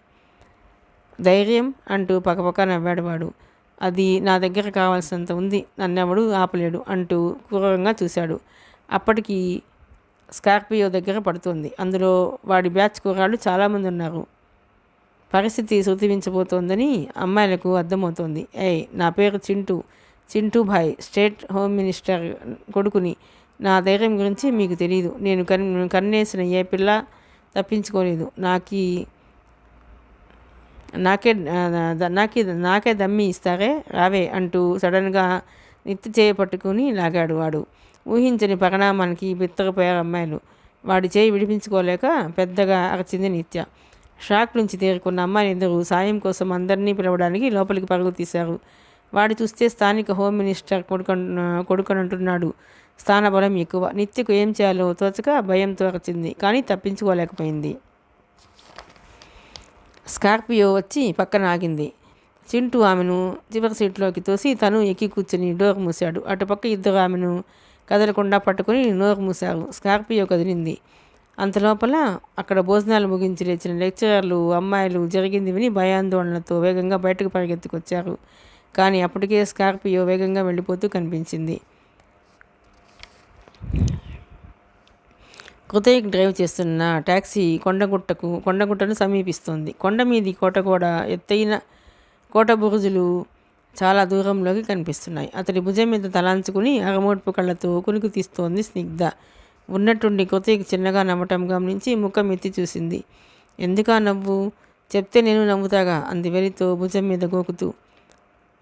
[SPEAKER 1] ధైర్యం అంటూ పక్కపక్క నవ్వాడు వాడు. అది నా దగ్గర కావాల్సినంత ఉంది, నన్నెవడు ఆపలేడు అంటూ క్రూరంగా చూశాడు. అప్పటికి స్కార్పియో దగ్గర పడుతుంది. అందులో వాడి బ్యాచ్ కుర్రాళ్ళు చాలామంది ఉన్నారు. పరిస్థితి శృతిమించబోతోందని అమ్మాయిలకు అర్థమవుతోంది. నా పేరు చింటూ భాయ్, స్టేట్ హోమ్ మినిస్టర్ కొడుకుని. నా ధైర్యం గురించి మీకు తెలీదు. నేను కన్నేసిన ఏ పిల్ల తప్పించుకోలేదు. నాకే దమ్మి ఇస్తారే, రావే అంటూ సడన్గా నిత్య చేయి పట్టుకుని లాగాడు వాడు. ఊహించని పరిణామానికి బిత్తరపోయారు అమ్మాయిలు. వాడి చేయి విడిపించుకోలేక పెద్దగా అరచింది నిత్య. షాక్ నుంచి తేరుకున్న అమ్మాయిలిద్దరూ సాయం కోసం అందరినీ పిలవడానికి లోపలికి పరుగు తీశారు. వాడు చూస్తే స్థానిక హోమ్ మినిస్టర్ కొడుకనంటున్నాడు. స్థానబలం ఎక్కువ. నిత్యకు ఏం చేయాలో తోచక భయంతో అరచింది, కానీ తప్పించుకోలేకపోయింది. స్కార్పియో వచ్చి పక్కన ఆగింది. చింటూ ఆమెను చివరి సీట్లోకి తోసి తను ఎక్కి కూర్చుని డోర్ మూశాడు. అటుపక్క ఇద్దరు ఆమెను కదలకుండా పట్టుకుని నోరు మూశారు. స్కార్పియో కదిలింది. అంతలోపల అక్కడ భోజనాలు ముగించి లేచిన లెక్చరర్లు, అమ్మాయిలు జరిగింది విని భయాందోళనతో వేగంగా బయటకు పరిగెత్తుకొచ్చారు. కానీ అప్పటికే స్కార్పియో వేగంగా వెళ్ళిపోతూ కనిపించింది. కృతయ్యకి డ్రైవ్ చేస్తున్న ట్యాక్సీ కొండగుట్టను సమీపిస్తోంది. కొండ మీది ఎత్తైన కోట బురుజులు చాలా దూరంలోకి కనిపిస్తున్నాయి. అతడి భుజం మీద తలాంచుకుని అరమోడ్పు కళ్ళతో కునికి తీస్తోంది స్నిగ్ధ. ఉన్నట్టుండి కృతయ్యకి చిన్నగా నవ్వటం గమనించి ముఖం ఎత్తి చూసింది. ఎందుకా నవ్వు? చెప్తే నేను నవ్వుతాగా అంది వెలితో భుజం మీద గోకుతూ.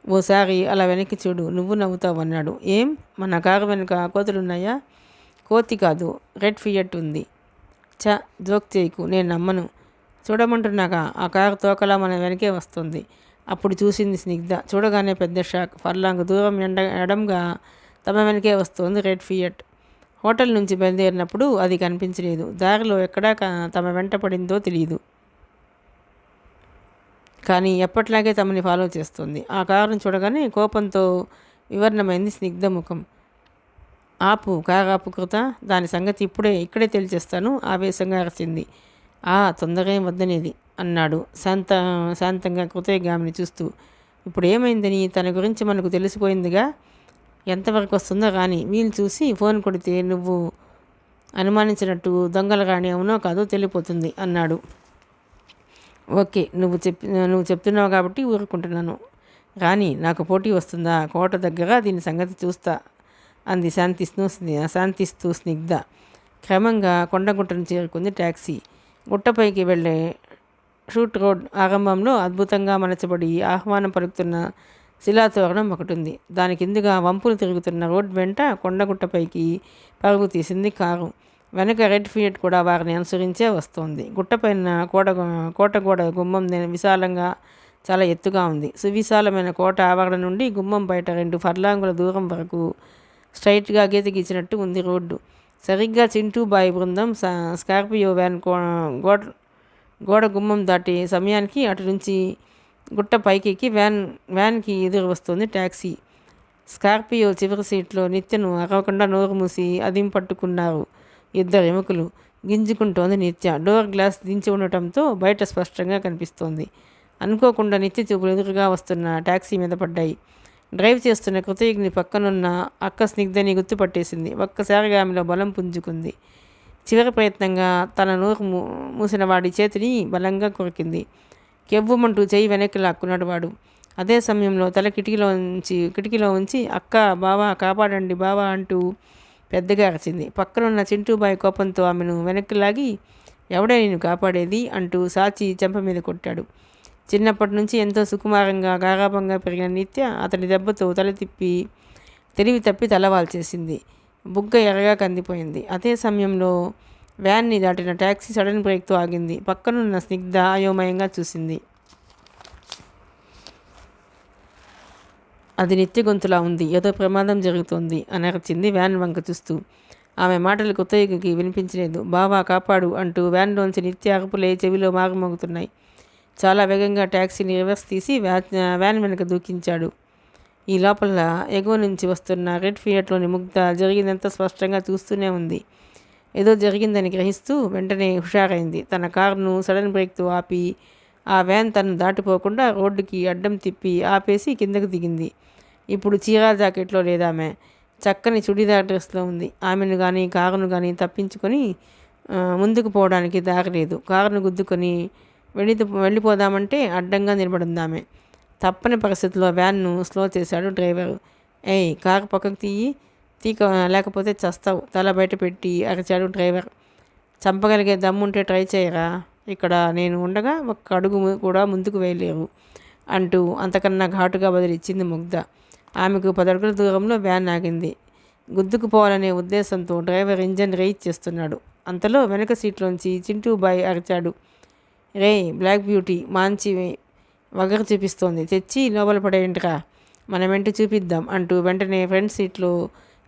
[SPEAKER 1] ఓసారి అలా వెనక్కి చూడు, నువ్వు నవ్వుతావు అన్నాడు. ఏం, మన కారు వెనుక కోతులున్నాయా? కోతి కాదు, రెడ్ ఫియట్ ఉంది. జోక్ చేయకు, నేను నమ్మను. చూడమంటున్నాక ఆ కారు తోకలా మన వెనకే వస్తుంది. అప్పుడు చూసింది స్నిగ్ధ. చూడగానే పెద్ద షాక్. ఫర్లాంగ్ దూరం ఎడంగా తమ వెనకే వస్తోంది రెడ్ ఫియట్. హోటల్ నుంచి బయలుదేరినప్పుడు అది కనిపించలేదు. దారిలో ఎక్కడా తమ వెంట పడిందో తెలియదు. కానీ ఎప్పట్లాగే తమని ఫాలో చేస్తుంది. ఆ కారును చూడగానే కోపంతో వివరణమైంది స్నిగ్ధ ముఖం. కారు ఆపు కృత, దాని సంగతి ఇక్కడే తెలిచేస్తాను ఆవేశంగా అరచింది. తొందరగా ఏం వద్దనేది అన్నాడు శాంతంగా కృతయ్యగామిని చూస్తూ. ఇప్పుడు ఏమైందని? తన గురించి మనకు తెలిసిపోయిందిగా. ఎంతవరకు వస్తుందో రాని, వీలు చూసి ఫోన్ కొడితే నువ్వు అనుమానించినట్టు దొంగల రాణి అవునో కాదో తెలిపోతుంది అన్నాడు. ఓకే, నువ్వు చెప్తున్నావు కాబట్టి ఊరుకుంటున్నాను. రాని, నాకు పోటీ వస్తుందా? కోట దగ్గర దీని సంగతి చూస్తా అంది శాంతిస్తూ స్నిగ్ధ. క్రమంగా కొండగుట్టను చేరుకుంది ట్యాక్సీ. గుట్టపైకి వెళ్ళే షూట్ రోడ్ ఆరంభంలో అద్భుతంగా మలచబడి ఆహ్వానం పలుకుతున్న శిలాతోరణం ఒకటి ఉంది. దాని కిందుగా వంపులు తిరుగుతున్న రోడ్ వెంట కొండగుట్టపైకి పరుగు తీసింది కారు. వెనక రెడ్ ఫియట్ కూడా వారిని అనుసరించే వస్తోంది. గుట్టపైన కోటగోడ గుమ్మం విశాలంగా చాలా ఎత్తుగా ఉంది. సువిశాలమైన కోట ఆవరణ నుండి గుమ్మం బయట 2 ఫర్లాంగుల దూరం వరకు స్ట్రైట్గా గీత గీచినట్టు ఉంది రోడ్డు. సరిగ్గా చింటూ బాయ్ బృందం స్కార్పియో వ్యాన్ గోడ గుమ్మం దాటే సమయానికి అటు నుంచి గుట్ట పైకెక్కి వ్యాన్కి ఎదురు వస్తుంది ట్యాక్సీ. స్కార్పియో చివరి సీట్లో నిత్యను అరవకుండా నోరు మూసి అదిం పట్టుకున్నారు 2 ఎముకలు. గింజుకుంటోంది నిత్య. డోర్ గ్లాస్ దించి ఉండటంతో బయట స్పష్టంగా కనిపిస్తోంది. అనుకోకుండా నిత్య చూపులు ఎదురుగా వస్తున్న ట్యాక్సీ మీద పడ్డాయి. డ్రైవ్ చేస్తున్న కృతయుగ్ని పక్కనున్న అక్క స్నిగ్ధని గుర్తుపట్టేసింది. ఒక్కసారిగా ఆమెలో బలం పుంజుకుంది. చివరి ప్రయత్నంగా తన నోరు మూసిన వాడి చేతిని బలంగా కొరికింది. కెవ్వుమంటూ చెయ్యి వెనక్కి లాక్కున్నాడు వాడు. అదే సమయంలో తల కిటికీలో ఉంచి అక్క, బావా కాపాడండి బావా అంటూ పెద్దగా అరిచింది. పక్కనున్న చింటూబాయి కోపంతో ఆమెను వెనక్కి లాగి ఎవడే నేను కాపాడేది అంటూ సాచి చెంప మీద కొట్టాడు. చిన్నప్పటి నుంచి ఎంతో సుకుమారంగా గారాభంగా పెరిగిన నిత్య అతడి దెబ్బతో తెలివి తప్పి తలవాల్చేసింది. బుగ్గ ఎర్రగా కందిపోయింది. అదే సమయంలో వ్యాన్ని దాటిన ట్యాక్సీ సడన్ బ్రేక్తో ఆగింది. పక్కనున్న స్నిగ్ధ అయోమయంగా చూసింది. అది నిత్య గొంతులా ఉంది. ఏదో ప్రమాదం జరుగుతోంది అని అరిచింది వ్యాన్ వంక చూస్తూ. ఆమె మాటలు కృతయుగకి వినిపించలేదు. బావా కాపాడు అంటూ వ్యాన్లోంచి నిత్య అరుపులే చెవిలో మారుమోగుతున్నాయి. చాలా వేగంగా ట్యాక్సీని రివర్స్ తీసి వ్యాన్ వెనక దూకించాడు. ఈ లోపల ఎగువ నుంచి వస్తున్న రెడ్ ఫియట్లోని ముగ్ధ జరిగిందంతా స్పష్టంగా చూస్తూనే ఉంది. ఏదో జరిగిందని గ్రహిస్తూ వెంటనే హుషారైంది. తన కారును సడన్ బ్రేక్తో ఆపి ఆ వ్యాన్ తను దాటిపోకుండా రోడ్డుకి అడ్డం తిప్పి ఆపేసి కిందకు దిగింది. ఇప్పుడు చీరా జాకెట్లో లేదామె, చక్కని చుడీదార్ డ్రెస్లో ఉంది. ఆమెను కానీ కారును కానీ తప్పించుకొని ముందుకు పోవడానికి దారి లేదు. కారును గుద్దుకొని వెళ్ళిపోదామంటే అడ్డంగా నిలబడిందామె. తప్పని పరిస్థితిలో వ్యాన్ను స్లో చేశాడు డ్రైవరు. కారు పక్కకు తీక లేకపోతే చస్తావు తల బయట పెట్టి అరిచాడు డ్రైవర్. చంపగలిగే దమ్ముంటే ట్రై చేయరా, ఇక్కడ నేను ఉండగా ఒక్క అడుగు కూడా ముందుకు వేయలేవు అంటూ అంతకన్నా ఘాటుగా బదిలిచ్చింది ముగ్ధ. ఆమెకు 10 అడుగుల దూరంలో వ్యాన్ ఆగింది. గుద్దుకుపోవాలనే ఉద్దేశంతో డ్రైవర్ ఇంజన్ రేజ్ చేస్తున్నాడు. అంతలో వెనక సీట్లోంచి చింటూబాయ్ అరిచాడు. రే బ్లాక్ బ్యూటీ మాంచి వగరు చూపిస్తోంది, తెచ్చి లోపల పడేయండిరా, మనమేంటో చూపిద్దాం అంటూ వెంటనే ఫ్రంట్ సీట్లో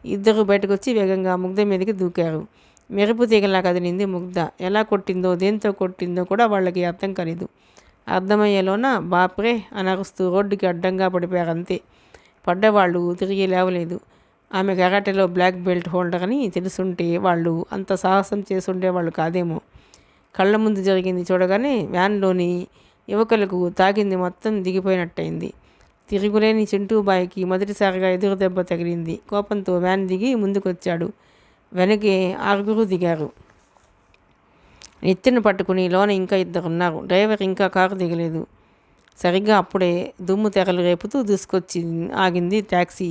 [SPEAKER 1] ఇద్దరు బయటకు వచ్చి వేగంగా ముగ్ధ మీదకి దూకారు. మెరుపు తీగలా కదిలింది ముగ్ధ. ఎలా కొట్టిందో దేంతో కొట్టిందో కూడా వాళ్ళకి అర్థం కాలేదు. అర్థమయ్యేలోన బాప్రే అని అరుస్తూ రోడ్డుకి అడ్డంగా పడిపోయారు అంతే. పడ్డవాళ్ళు తిరిగి లేవలేదు. ఆమె కరాటేలో బ్లాక్ బెల్ట్ హోల్డర్ అని తెలుసుంటే వాళ్ళు అంత సాహసం చేసుండేవాళ్ళు కాదేమో. కళ్ళ ముందు జరిగింది చూడగానే వ్యాన్లోని యువకులకు తాగింది మొత్తం దిగిపోయినట్టయింది. తిరుగులేని చింటూబాయికి మొదటిసారిగా ఎదురు దెబ్బ తగిలింది. కోపంతో వ్యాన్ దిగి ముందుకొచ్చాడు. వెనకే ఆరుగురు దిగారు. నిత్యను పట్టుకుని లోన ఇంకా ఇద్దరున్నారు. డ్రైవర్ ఇంకా కారు దిగలేదు. సరిగ్గా అప్పుడే దుమ్ము తెరలు రేపుతూ దూసుకొచ్చి ఆగింది టాక్సీ.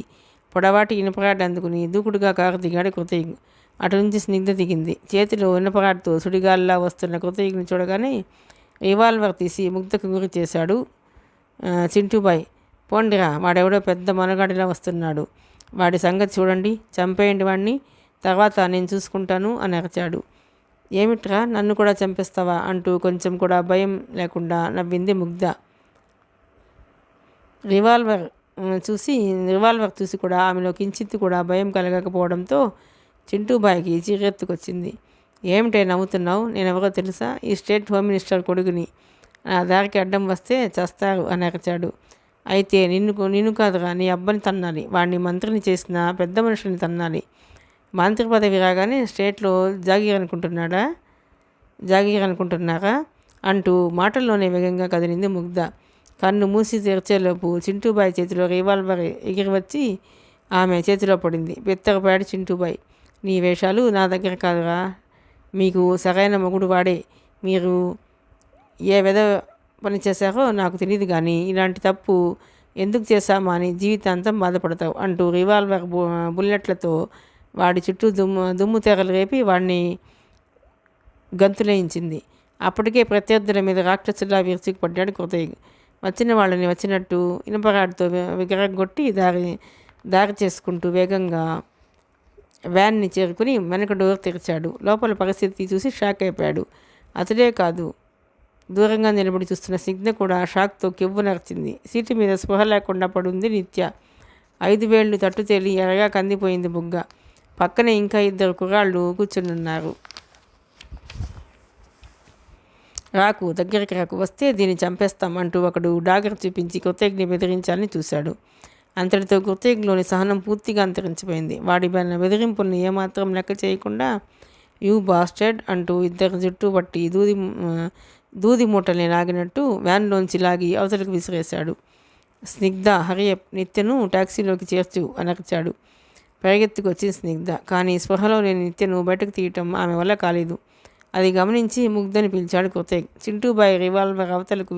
[SPEAKER 1] పొడవాటి ఇనుపరాడ్ అందుకుని దూకుడుగా కారు దిగాడు కృతయ్య. అటు నుంచి స్నిగ్ధ దిగింది. చేతిలో ఇనుపరాడ్తో సుడిగాల్లా వస్తున్న కృతయ్యని చూడగానే రివాల్వర్ తీసి ముగ్ధకు గురి చేశాడు చింటూబాయ్. పోండిరా, వాడెవడో పెద్ద మనగాడిలా వస్తున్నాడు, వాడి సంగతి చూడండి, చంపేయండి వాడిని, తర్వాత నేను చూసుకుంటాను అని అరచాడు. ఏమిట్రా, నన్ను కూడా చంపేస్తావా అంటూ కొంచెం కూడా భయం లేకుండా నవ్వింది ముగ్ధ. రివాల్వర్ చూసి కూడా ఆమెలో కించిత్తు కూడా భయం కలగకపోవడంతో చింటూబాయికి చీరెత్తుకొచ్చింది. ఏమిటే నవ్వుతున్నావు, నేనెవరో తెలుసా? ఈ స్టేట్ హోమ్ మినిస్టర్ కొడుకుని. నా దారికి అడ్డం వస్తే చస్తారు అని అరచాడు. అయితే నిన్ను కాదురా, నీ అబ్బని తన్నాలి, వాడిని మంత్రిని చేసిన పెద్ద మనుషుల్ని తన్నాలి. మంత్రి పదవి రాగానే స్టేట్లో జాగీర్ అనుకుంటున్నారా అంటూ మాటల్లోనే వేగంగా కదిలింది ముగ్ధ. కన్ను మూసి తెరిచేలోపు చింటూబాయి చేతిలో రివాల్వర్ ఎగిరి వచ్చి ఆమె చేతిలో పడింది. బెత్తరపాడు చింటూబాయి. నీ వేషాలు నా దగ్గర కాదురా, మీకు సరైన మొగుడు వాడే. మీరు ఏ విధ పని చేశారో నాకు తెలియదు, కానీ ఇలాంటి తప్పు ఎందుకు చేశామా అని జీవితాంతం బాధపడతావు అంటూ రివాల్వర్ బుల్లెట్లతో వాడి చుట్టూ దుమ్ము తెరలు రేపి వాడిని గంతులేయించింది. అప్పటికే ప్రత్యర్థుల మీద రాక్షసులా విరుచుకుపడ్డాడు కృతయ్య. వచ్చిన వాళ్ళని వచ్చినట్టు ఇనుపరాడుతో విగరగొట్టి దారి చేసుకుంటూ వేగంగా వ్యాన్ని చేరుకుని వెనక డోర్ తెరిచాడు. లోపల పరిస్థితి చూసి షాక్ అయిపోయాడు. అతడే కాదు, దూరంగా నిలబడి చూస్తున్న స్నిగ్ధ కూడా షాక్తో కెవ్వు నరిచింది. సీటు మీద స్పృహ లేకుండా పడుంది నిత్య. 5 వేళ్లు తట్టుతేలి ఎరగా కందిపోయింది బుగ్గ. పక్కనే ఇంకా 2 కుర్రాళ్ళు కూర్చునున్నారు. దగ్గరికి రాకు, వస్తే దీన్ని చంపేస్తాం అంటూ ఒకడు డాగర్ చూపించి కృతజ్ఞని బెదిరించాలని చూశాడు. అంతటితో కృతజ్ఞలోని సహనం పూర్తిగా అంతరించిపోయింది. వాడి బెదిరింపుల్ని ఏమాత్రం లెక్క చేయకుండా యూ బాస్టెడ్ అంటూ 2 జుట్టు పట్టి దూది మూటల్ని లాగినట్టు వ్యాన్లోంచి లాగి అవతలకు విసిరేశాడు. స్నిగ్ధ, హరియప్, నిత్యను టాక్సీలోకి చేర్చు అనర్చాడు. పరిగెత్తుకొచ్చి స్నిగ్ధ. కానీ స్పృహలో లేని నిత్యను బయటకు తీయటం ఆమె వల్ల కాలేదు. అది గమనించి ముగ్ధని పిలిచాడు కృతయ్య. చింటూబాయి రివాల్వర్ అవతలకు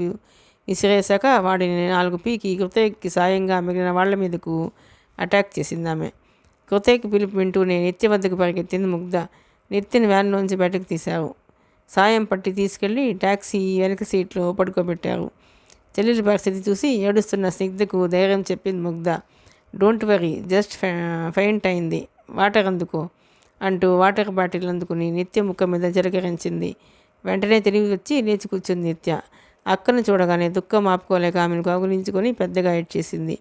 [SPEAKER 1] విసిరేశాక వాడిని 4 పీకి కృతయ్యకి సాయంగా మిగిలిన వాళ్ల మీదకు అటాక్ చేసింది ఆమె. కృతయ్యకి పిలుపు వింటూనే నిత్య వద్దకు పరిగెత్తింది ముగ్ధ. నిత్యని వ్యాన్లోంచి బయటకు తీశారు. సాయం పట్టి తీసుకెళ్లి టాక్సీ వెనక సీట్లో పడుకోబెట్టారు. చెల్లెలి పరిస్థితి చూసి ఏడుస్తున్న స్నిగ్ధకు ధైర్యం చెప్పింది Mugdha. Don't worry, just faint అయింది, వాటర్ అందుకో అంటూ వాటర్ బాటిల్ అందుకుని నిత్య ముక్క మీద జరగరించింది. వెంటనే తిరిగి వచ్చి లేచి కూర్చుంది నిత్య. అక్కను చూడగానే దుఃఖం ఆపుకోలేక ఆమెను కౌగులించుకొని పెద్దగా ఏడ్చేసింది.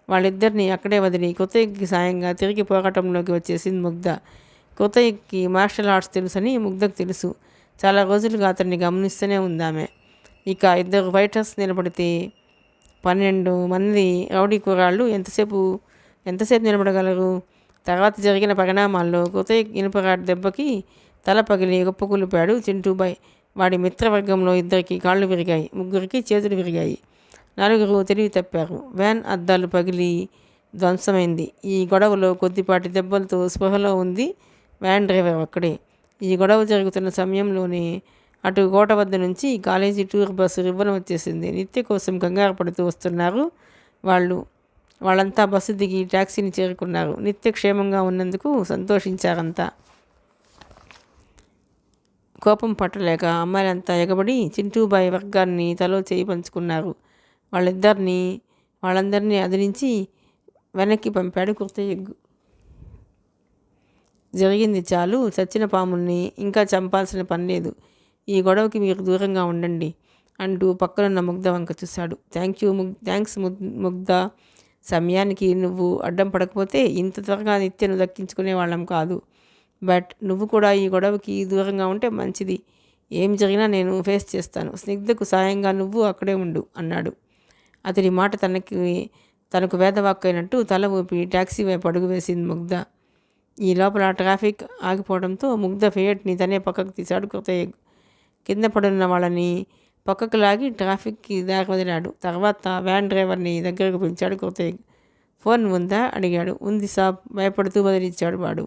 [SPEAKER 1] వాళ్ళిద్దరినీ అక్కడే వదిలి కృతయ్యకి సాయంగా తిరిగి పోరాటంలోకి వచ్చేసింది ముగ్ధ. కృతయ్యకి మార్షల్ ఆర్ట్స్ తెలుసని ముగ్ధకు తెలుసు. చాలా రోజులుగా అతన్ని గమనిస్తూనే ఉందామె. ఇక 2 ఫైటర్స్ నిలబడితే 12 మంది రౌడీ కుర్రాళ్ళు ఎంతసేపు నిలబడగలరు? తర్వాత జరిగిన పరిణామాల్లో కృతయ్య ఇనుపరాడ్ దెబ్బకి తల పగిలి గొప్పకూలిపాడు చింటూబాయ్. వాడి మిత్రవర్గంలో 2కి కాళ్ళు విరిగాయి, 3కి చేతులు విరిగాయి. 4 తెలివి తప్పారు. వ్యాన్ అద్దాలు పగిలి ధ్వంసమైంది. ఈ గొడవలో కొద్దిపాటి దెబ్బలతో స్పృహలో ఉంది వ్యాన్ డ్రైవర్ ఒక్కడే. ఈ గొడవ జరుగుతున్న సమయంలోనే అటు కోట వద్ద నుంచి కాలేజీ టూర్ బస్సు రివ్వన వచ్చేసింది. నిత్య కోసం కంగారు పడుతూ వస్తున్నారు వాళ్ళంతా బస్సు దిగి ట్యాక్సీని చేరుకున్నారు. నిత్య క్షేమంగా ఉన్నందుకు సంతోషించారంతా. కోపం పట్టలేక అమ్మాయిలంతా ఎగబడి చింటూబాయి వర్గాన్ని తలో చేయి పంచుకున్నారు. వాళ్ళందరినీ అదిలించి వెనక్కి పంపాడు కృతయ్యగ్గు. జరిగింది చాలు, చచ్చిన పాముల్ని ఇంకా చంపాల్సిన పని లేదు. ఈ గొడవకి మీరు దూరంగా ఉండండి అంటూ పక్కనున్న ముగ్ధ వంక చూశాడు. థ్యాంక్స్ ముగ్ధ. సమయానికి నువ్వు అడ్డం పడకపోతే ఇంత త్వరగా నిత్యను దక్కించుకునే వాళ్ళం కాదు. బట్ నువ్వు కూడా ఈ గొడవకి దూరంగా ఉంటే మంచిది. ఏం జరిగినా నేను ఫేస్ చేస్తాను. స్నిగ్ధకు సాయంగా నువ్వు అక్కడే ఉండు అన్నాడు. అతడి మాట తనకు వేదవాక్కైనట్టు తల ఊపి టాక్సీ వైపు అడుగు వేసింది ముగ్ధ. ఈ లోపల ట్రాఫిక్ ఆగిపోవడంతో ముగ్ధ ఫియట్ని తనే పక్కకు తీశాడు కృతయ్య. కింద పడున్న వాళ్ళని పక్కకు లాగి ట్రాఫిక్కి దారి వదిలాడు. తర్వాత వ్యాన్ డ్రైవర్ని దగ్గరకు పిలిచాడు కృతయ్య. ఫోన్ ఉందా అడిగాడు. ఉంది సాబ్ భయపడుతూ బదిలిచ్చాడు వాడు.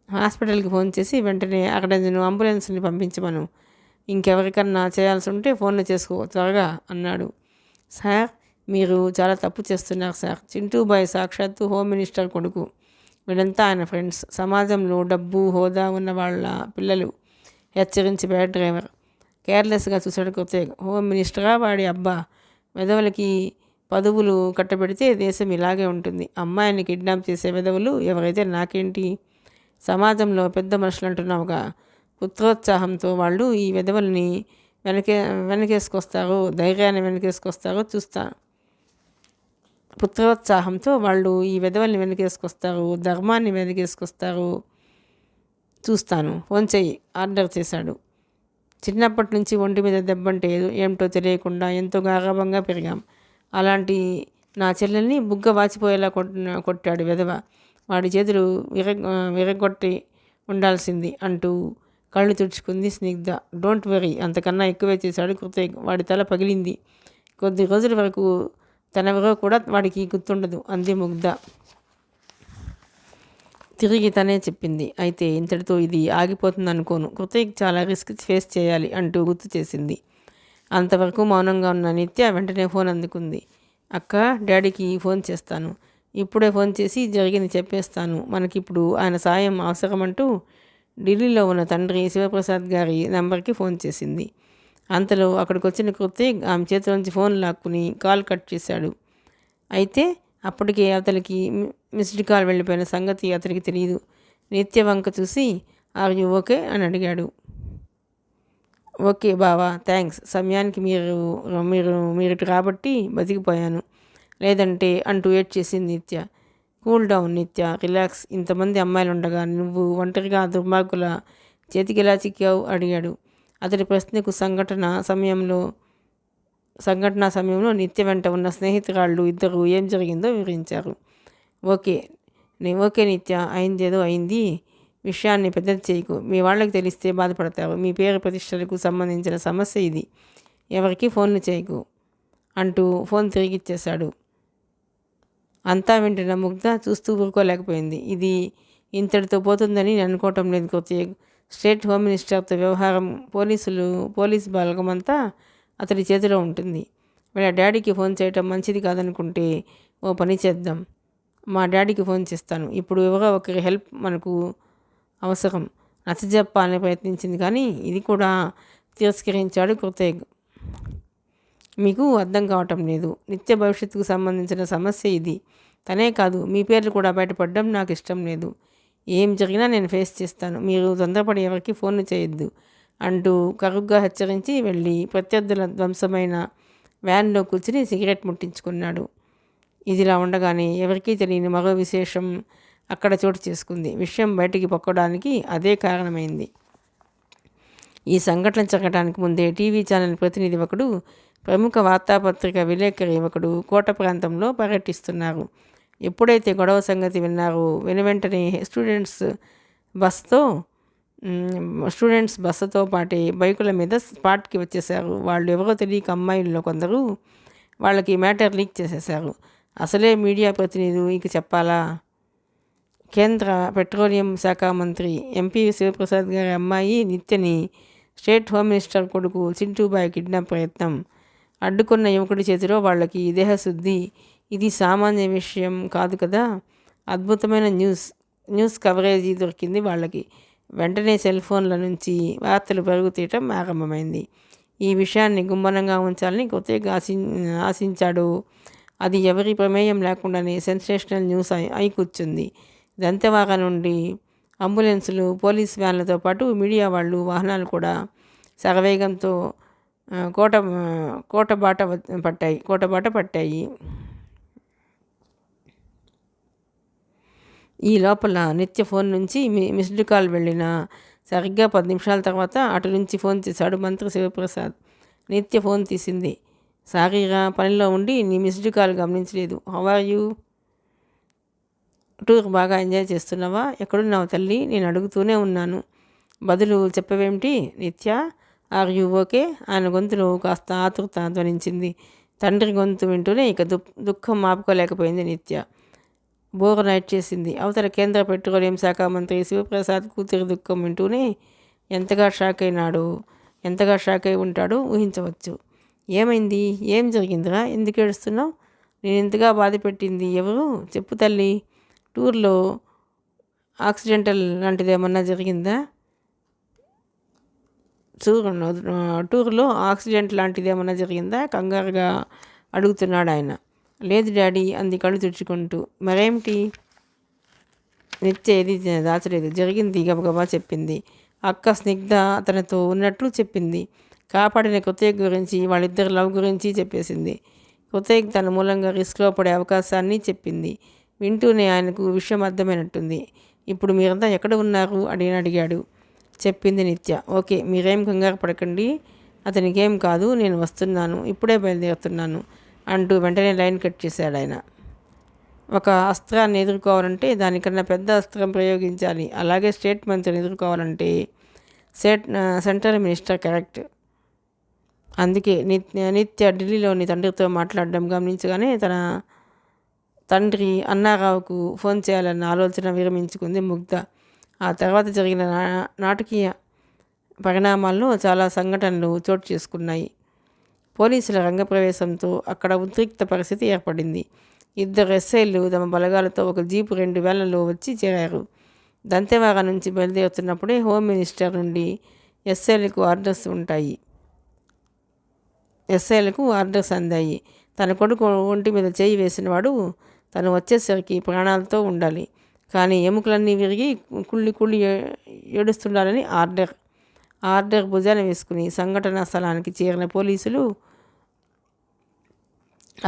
[SPEAKER 1] హాస్పిటల్కి ఫోన్ చేసి వెంటనే అక్కడ అంబులెన్స్ని పంపించమను. ఇంకెవరికన్నా చేయాల్సి ఉంటే ఫోన్లు చేసుకో త్వరగా అన్నాడు. సార్ మీరు చాలా తప్పు చేస్తున్నారు సార్. చింటూబాయ్ సాక్షాత్తు హోమ్ మినిస్టర్ కొడుకు. వీళ్ళంతా ఆయన ఫ్రెండ్స్. సమాజంలో డబ్బు హోదా ఉన్న వాళ్ళ పిల్లలు. హెచ్చరించి బ్యాడ్ డ్రైవర్. కేర్లెస్గా చూశాడు కృతయ్య. హోమ్ మినిస్టరా వాడి అబ్బా. వెధవలకి పదవులు కట్టబెడితే దేశం ఇలాగే ఉంటుంది. అమ్మాయిని కిడ్నాప్ చేసే వెధవలు ఎవరైతే నాకేంటి. సమాజంలో పెద్ద మనుషులు అంటున్నావుగా. పుత్రోత్సాహంతో వాళ్ళు ఈ వెధవల్ని వెనకేసుకొస్తారో ధైర్యాన్ని వెనకేసుకొస్తారో చూస్తాను. పుత్రోత్సాహంతో వాళ్ళు ఈ వెధవల్ని వెనకేసుకొస్తారు, ధర్మాన్ని వెనకేసుకొస్తారు చూస్తాను. ఫోన్ చెయ్యి ఆర్డర్ చేశాడు. చిన్నప్పటి నుంచి ఒంటి మీద దెబ్బంటే ఏమిటో తెలియకుండా ఎంతో గారాబంగా పెరిగాం. అలాంటి నా చెల్లెల్ని బుగ్గ వాచిపోయేలా కొట్టాడు వెధవ. వాడి చేతులు విరగొట్టి ఉండాల్సింది అంటూ కళ్ళు తుడుచుకుంది స్నిగ్ధ. డోంట్ వరీ, అంతకన్నా ఎక్కువే చేశాడు కృతయ్య. వాడి తల పగిలింది. కొద్ది రోజుల వరకు తనెవరో కూడా వాడికి గుర్తుండదు అంది ముగ్ధ. తిరిగి తనే చెప్పింది. అయితే ఇంతటితో ఇది ఆగిపోతుంది అనుకోను. కృతయ్యకి చాలా రిస్క్ ఫేస్ చేయాలి అంటూ గుర్తు చేసింది. అంతవరకు మౌనంగా ఉన్న నిత్య వెంటనే ఫోన్ అందుకుంది. అక్క, డాడీకి ఫోన్ చేస్తాను. ఇప్పుడే ఫోన్ చేసి జరిగింది చెప్పేస్తాను. మనకిప్పుడు ఆయన సాయం అవసరమంటూ ఢిల్లీలో ఉన్న తండ్రి శివప్రసాద్ గారి నెంబర్కి ఫోన్ చేసింది. అంతలో అక్కడికి వచ్చిన కృతయ్య ఆమె చేతిలోంచి ఫోన్ లాక్కుని కాల్ కట్ చేశాడు. అయితే అప్పటికే అతనికి మిస్డ్ కాల్ వెళ్ళిపోయిన సంగతి అతనికి తెలియదు. నిత్య వంక చూసి ఆర్ యూ ఓకే అని అడిగాడు. ఓకే బావా, థ్యాంక్స్. సమయానికి మీరు కాబట్టి బతికిపోయాను, లేదంటే అంటూ ఏడ్ చేసింది నిత్య. కూల్ డౌన్ నిత్య, రిలాక్స్. ఇంతమంది అమ్మాయిలు ఉండగా నువ్వు ఒంటరిగా దుర్మార్గుల చేతికి ఎలా చిక్కావు అడిగాడు. అతడి ప్రశ్నకు సంఘటన సమయంలో నిత్య వెంట ఉన్న స్నేహితురాళ్ళు ఇద్దరు ఏం జరిగిందో వివరించారు. ఓకే నిత్య, అయిందేదో అయింది. విషయాన్ని పెద్దది చేయకు. మీ వాళ్ళకి తెలిస్తే బాధపడతారు. మీ పేరు ప్రతిష్టలకు సంబంధించిన సమస్య ఇది. ఎవరికి ఫోన్లు చేయకు అంటూ ఫోన్ తిరిగిచ్చేశాడు. అంతా వింటున్న ముగ్ధ చూస్తూ ఊరుకోలేకపోయింది. ఇది ఇంతటితో పోతుందని నేను అనుకోవటం లేదు కృతయ్య. స్టేట్ హోమ్ మినిస్టర్తో వ్యవహారం, పోలీస్ బలగమంతా అతడి చేతిలో ఉంటుంది. వీళ్ళ డాడీకి ఫోన్ చేయటం మంచిది కాదనుకుంటే ఓ పని చేద్దాం. మా డాడీకి ఫోన్ చేస్తాను. ఇప్పుడు ఎవరో ఒకరి హెల్ప్ మనకు అవసరం. నచ్చజెప్పాలని ప్రయత్నించింది కానీ ఇది కూడా తిరస్కరించాడు కృతయ్య. మీకు అర్థం కావటం లేదు. నిత్య భవిష్యత్తుకు సంబంధించిన సమస్య ఇది. తనే కాదు, మీ పేర్లు కూడా బయటపడడం నాకు ఇష్టం లేదు. ఏం జరిగినా నేను ఫేస్ చేస్తాను. మీరు తొందరపడి ఎవరికి ఫోన్లు చేయొద్దు అంటూ కరుగ్గా హెచ్చరించి వెళ్ళి ప్రత్యర్థుల ధ్వంసమైన వ్యాన్లో కూర్చుని సిగరెట్ ముట్టించుకున్నాడు. ఇదిలా ఉండగానే ఎవరికీ తెలియని మరో విశేషం అక్కడ చోటు చేసుకుంది. విషయం బయటికి పొక్కడానికి అదే కారణమైంది. ఈ సంఘటన జరగడానికి ముందే టీవీ ఛానల్ ప్రతినిధి ఒకడు, ప్రముఖ వార్తాపత్రిక విలేకరి ఒకడు కోట ప్రాంతంలో పర్యటిస్తున్నారు. ఎప్పుడైతే గొడవ సంగతి విన్నారో వెనువెంటనే స్టూడెంట్స్ బస్సుతో పాటే బైకుల మీద స్పాట్కి వచ్చేశారు. వాళ్ళు ఎవరో తెలియక అమ్మాయిల్లో కొందరు వాళ్ళకి మ్యాటర్ లీక్ చేసేశారు. అసలే మీడియా ప్రతినిధులు ఇక చెప్పాలా. కేంద్ర పెట్రోలియం శాఖ మంత్రి ఎంపీ శివప్రసాద్ గారి అమ్మాయి నిత్యని స్టేట్ హోమ్ మినిస్టర్ కొడుకు చింటూబాయ్ కిడ్నాప్ ప్రయత్నం. అడ్డుకున్న యువకుడి చేతిలో వాళ్ళకి దేహశుద్ధి. ఇది సామాన్య విషయం కాదు కదా. అద్భుతమైన న్యూస్ కవరేజీ దొరికింది వాళ్ళకి. వెంటనే సెల్ ఫోన్ల నుంచి వార్తలు పరుగుతీయటం ఆరంభమైంది. ఈ విషయాన్ని గుమ్మనంగా ఉంచాలని కొత్తగా ఆశించాడు. అది ఎవరి ప్రమేయం లేకుండానే సెన్సేషనల్ న్యూస్ అయి కూర్చుంది. దంతెవాక నుండి అంబులెన్సులు, పోలీస్ వ్యాన్లతో పాటు మీడియా వాళ్ళు, వాహనాలు కూడా శరవేగంతో కోట కోట బాట పట్టాయి. ఈ లోపల నిత్య ఫోన్ నుంచి మిస్డ్ కాల్ వెళ్ళిన సరిగ్గా 10 నిమిషాల తర్వాత అటు నుంచి ఫోన్ చేశాడు మంత్రి శివప్రసాద్. నిత్య ఫోన్ తీసింది. సారీగా, పనిలో ఉండి నీ మిస్డ్ కాల్ గమనించలేదు. How are you? టూర్ బాగా ఎంజాయ్ చేస్తున్నావా? ఎక్కడున్నావు తల్లి? నేను అడుగుతూనే ఉన్నాను. బదులు చెప్పవేమిటి నిత్య? Are you okay? ఆయన గొంతులో కాస్త ఆతృత ధ్వనించింది. తండ్రి గొంతు వింటూనే ఇక దుఃఖం ఆపుకోలేకపోయింది నిత్య. బోర్ నైట్ చేసింది. అవతల కేంద్ర పెట్రోలియం శాఖ మంత్రి శివప్రసాద్ కూతురి దుఃఖం వింటూనే ఎంతగా షాక్ అయి ఉంటాడో ఊహించవచ్చు. ఏమైంది? ఏం జరిగిందిరా? ఎందుకు ఏడుస్తున్నావు? నేను ఎంతగా బాధ పెట్టింది ఎవరు? చెప్పు తల్లి. టూర్లో యాక్సిడెంటల్ లాంటిదేమన్నా జరిగిందా? టూర్లో యాక్సిడెంట్ లాంటిదేమన్నా జరిగిందా? కంగారుగా అడుగుతున్నాడు ఆయన. లేదు డాడీ అంది కళ్ళు తుడుచుకుంటూ. మరేమిటి? నిత్య ఏది దాచలేదు. జరిగింది గబగబా చెప్పింది. అక్క స్నిగ్ధ తనతో ఉన్నట్లు చెప్పింది. కాపాడిన కృతయ్య గురించి, వాళ్ళిద్దరి లవ్ గురించి చెప్పేసింది. కృతయ్యకి తన మూలంగా రిస్క్లో పడే అవకాశాన్ని చెప్పింది. వింటూనే ఆయనకు విషయం అర్థమైనట్టుంది. ఇప్పుడు మీరంతా ఎక్కడ ఉన్నారు అని అడిగాడు. చెప్పింది నిత్య. ఓకే, మీరేం కంగారు పడకండి, అతనికేం కాదు, నేను వస్తున్నాను, ఇప్పుడే బయలుదేరుతున్నాను అంటూ వెంటనే లైన్ కట్ చేశాడు ఆయన. ఒక అస్త్రాన్ని ఎదుర్కోవాలంటే దానికన్నా పెద్ద అస్త్రం ప్రయోగించాలి. అలాగే స్టేట్ మంత్రిని ఎదుర్కోవాలంటే సెంట్రల్ మినిస్టర్ కరెక్ట్. అందుకే నిత్య ఢిల్లీలోని తండ్రితో మాట్లాడడం గమనించగానే తన తండ్రి అన్నారావుకు ఫోన్ చేయాలన్న ఆలోచన విరమించుకుంది ముగ్ధ. ఆ తర్వాత జరిగిన నాటకీయ పరిణామాల్లో చాలా సంఘటనలు చోటు చేసుకున్నాయి. పోలీసుల రంగప్రవేశంతో అక్కడ ఉద్రిక్త పరిస్థితి ఏర్పడింది. 2 ఎస్ఐలు తమ బలగాలతో ఒక జీపు 2 వేలలో వచ్చి చేరారు. దంతెవాడ నుంచి బయలుదేరుతున్నప్పుడే హోమ్ మినిస్టర్ నుండి ఎస్ఐలకు ఆర్డర్స్ అందాయి. తన కొడుకు ఒంటి మీద చేయి వేసినవాడు తను వచ్చేసరికి ప్రాణాలతో ఉండాలి, కానీ ఎముకలన్నీ విరిగి కుళ్ళి ఏడుస్తుండాలని ఆర్డర్ భుజాన వేసుకుని సంఘటనా స్థలానికి చేరిన పోలీసులు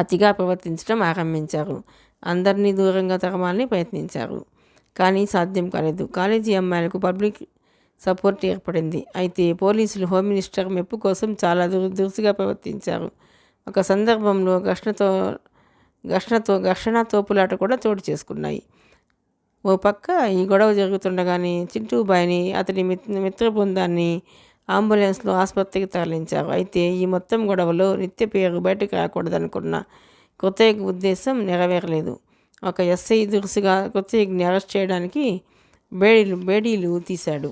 [SPEAKER 1] అతిగా ప్రవర్తించడం ఆరంభించారు. అందరినీ దూరంగా తరమాలని ప్రయత్నించారు, కానీ సాధ్యం కాలేదు. కాలేజీ అమ్మాయిలకు పబ్లిక్ సపోర్ట్ ఏర్పడింది. అయితే పోలీసులు హోమ్ మినిస్టర్ మెప్పు కోసం చాలా దురుసుగా ప్రవర్తించారు. ఒక సందర్భంలో ఘర్షణ తోపులాట కూడా చోటు చేసుకున్నాయి. ఓ పక్క ఈ గొడవ జరుగుతుండగానే చింటూబాయిని, అతని మిత్ర బృందాన్ని అంబులెన్స్లో ఆసుపత్రికి తరలించారు. అయితే ఈ మొత్తం గొడవలో నిత్య పేరు బయటకు రాకూడదనుకున్న కృతయ్య ఉద్దేశం నెరవేరలేదు. ఒక ఎస్ఐ దురుసుగా కృతయ్యని అరెస్ట్ చేయడానికి బేడీలు తీశాడు.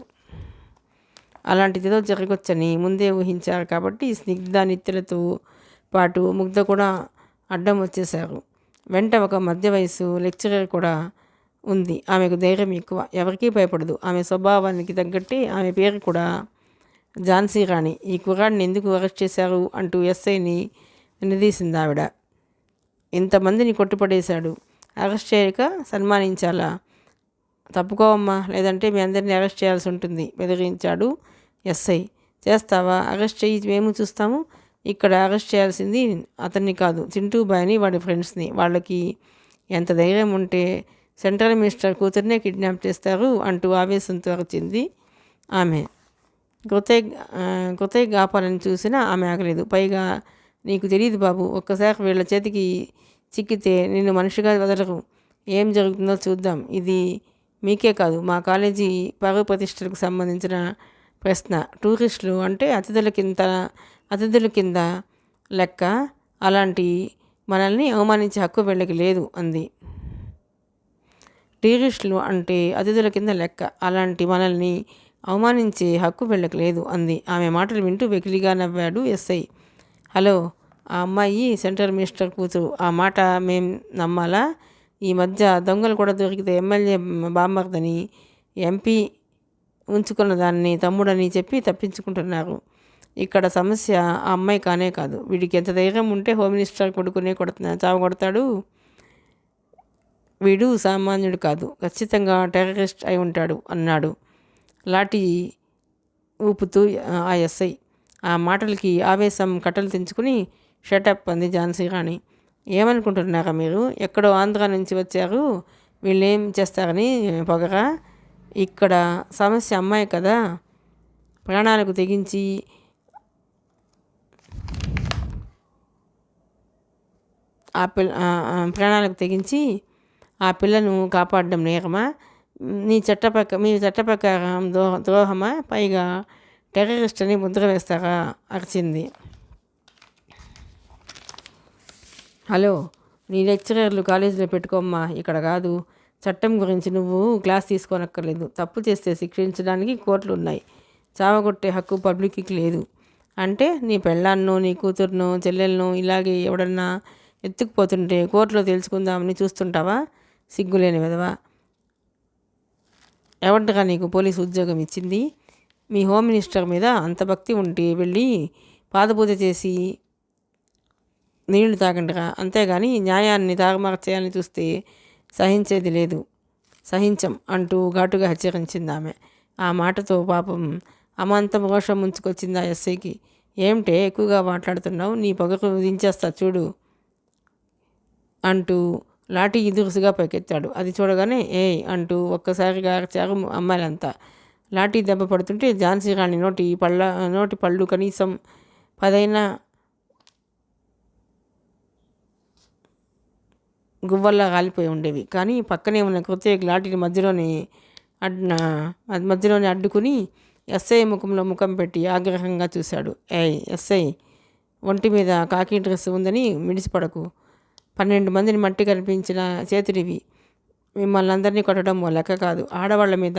[SPEAKER 1] అలాంటిదేదో జరగొచ్చని ముందే ఊహించారు కాబట్టి స్నిగ్ధ, నిత్యలతో పాటు ముగ్ధ కూడా అడ్డం వచ్చేశారు. వెంట ఒక మధ్య వయసు లెక్చరర్ కూడా ఉంది. ఆమెకు ధైర్యం ఎక్కువ, ఎవరికీ భయపడదు. ఆమె స్వభావానికి తగ్గట్టే ఆమె పేరు కూడా ఝాన్సీ రాణి. ఈ కుర్రాడిని ఎందుకు అరెస్ట్ చేశారు అంటూ ఎస్ఐని నిలదీసింది ఆవిడ. ఇంతమందిని కొట్టుపడేశాడు, అరెస్ట్ చేయక సన్మానించాలా? తప్పుకోవమ్మా, లేదంటే మీ అందరినీ అరెస్ట్ చేయాల్సి ఉంటుంది బెదిరించాడు ఎస్ఐ. చేస్తావా? అరెస్ట్ చేయి, మేము చూస్తాము. ఇక్కడ అరెస్ట్ చేయాల్సింది అతన్ని కాదు, చింటూబాయిని, వాడి ఫ్రెండ్స్ని. వాళ్ళకి ఎంత ధైర్యం ఉంటే సెంట్రల్ మినిస్టర్ కూతుర్నే కిడ్నాప్ చేస్తారు అంటూ ఆవేశంతో వచ్చింది ఆమె. కృతయ్య ఆపాలని చూసినా ఆమె ఆగలేదు. పైగా నీకు తెలియదు బాబు, ఒక్కసారి వీళ్ళ చేతికి చిక్కితే నిన్ను మనిషిగా వదలరు. ఏం జరుగుతుందో చూద్దాం. ఇది మీకే కాదు, మా కాలేజీ పరువు ప్రతిష్టలకు సంబంధించిన ప్రశ్న. టూరిస్టులు అంటే అతిథుల కింద లెక్క. అలాంటి మనల్ని అవమానించే హక్కు వీళ్ళకి లేదు అంది. టూరిస్టులు అంటే అతిథుల కింద లెక్క, అలాంటి మనల్ని అవమానించే హక్కు వీళ్ళకి లేదు అంది. ఆమె మాటలు వింటూ వెకిలిగా నవ్వాడు ఎస్ఐ. హలో, ఆ అమ్మాయి సెంట్రల్ మినిస్టర్ కూతురు. ఆ మాట మేం నమ్మాలా? ఈ మధ్య దొంగలు కూడా దొరికితే ఎమ్మెల్యే బామ్మర్దని, ఎంపీ ఉంచుకున్న దాన్ని తమ్ముడని చెప్పి తప్పించుకుంటున్నారు. ఇక్కడ సమస్య ఆ అమ్మాయి కానే కాదు. వీడికి ఎంత ధైర్యం ఉంటే హోమ్ మినిస్టర్ కొడుకునే చావగొడతాడు. వీడు సామాన్యుడు కాదు, ఖచ్చితంగా టెర్రరిస్ట్ అయి ఉంటాడు అన్నాడు లాఠీ ఊపుతూ ఆ ఎస్ఐ. ఆ మాటలకి ఆవేశం కట్టలు తెంచుకుని షటప్ అంది ఝాన్సీ రాణి. ఏమనుకుంటున్నారా మీరు? ఎక్కడో ఆంధ్ర నుంచి వచ్చారు, వీళ్ళేం చేస్తారని పొగరా? ఇక్కడ సమస్య అమ్మాయి కదా, ప్రాణాలకు తెగించి ప్రాణాలకు తెగించి ఆ పిల్లను కాపాడడం నేరమా? మీ చట్ట ప్రకారం ద్రోహమా? పైగా టెర్రరిస్ట్ అని ముద్ర వేస్తారా? అరిచింది. హలో, నీ లెక్చరర్లు కాలేజీలో పెట్టుకోమ్మా, ఇక్కడ కాదు. చట్టం గురించి నువ్వు క్లాస్ తీసుకోనక్కర్లేదు. తప్పు చేస్తే శిక్షించడానికి కోర్టులు ఉన్నాయి. చావగొట్టే హక్కు పబ్లిక్కి లేదు. అంటే నీ పెళ్ళాన్నో, నీ కూతురునో, చెల్లెలను ఇలాగే ఎవడన్నా ఎత్తుకుపోతుంటే కోర్టులో తెలుసుకుందామని చూస్తుంటావా? సిగ్గులేని విధవా. ఎవరిగా నీకు పోలీసు ఉద్యోగం ఇచ్చింది? మీ హోమ్ మినిస్టర్ మీద అంత భక్తి ఉంటే వెళ్ళి పాదపూజ చేసి నీళ్లు తాగండిరా, అంతేగాని న్యాయాన్ని తారుమార్చేయాలని చూస్తే సహించేది లేదు, సహించం అంటూ ఘాటుగా హెచ్చరించింది ఆమె. ఆ మాటతో పాపం అమాంతం రోషం ముంచుకొచ్చింది ఆ ఎస్ఐకి. ఏమిటే ఎక్కువగా మాట్లాడుతున్నావు, నీ పొగకు దించేస్తా చూడు అంటూ లాఠీ దురుసుగా పైకెత్తాడు. అది చూడగానే ఏయ్ అంటూ ఒక్కసారిగా అరిచారు అమ్మాయిలంతా. లాఠీ దెబ్బ పడుతుంటే ఝాన్సీ రాణి నోటి పళ్ళు కనీసం 10 గువ్వల్లా కాలిపోయి ఉండేవి. కానీ పక్కనే ఉన్న కృత్యకి లాఠీని మధ్యలోనే అడ్డుకుని ఎస్ఐ ముఖంలో ముఖం పెట్టి ఆగ్రహంగా చూశాడు. ఏయ్ ఎస్ఐ, ఒంటి మీద కాకి డ్రెస్ ఉందని మిడిసిపడకు. 12 మందిని మట్టి కనిపించిన చేతులివి. మిమ్మల్ని అందరినీ కొట్టడం లెక్క కాదు. ఆడవాళ్ల మీద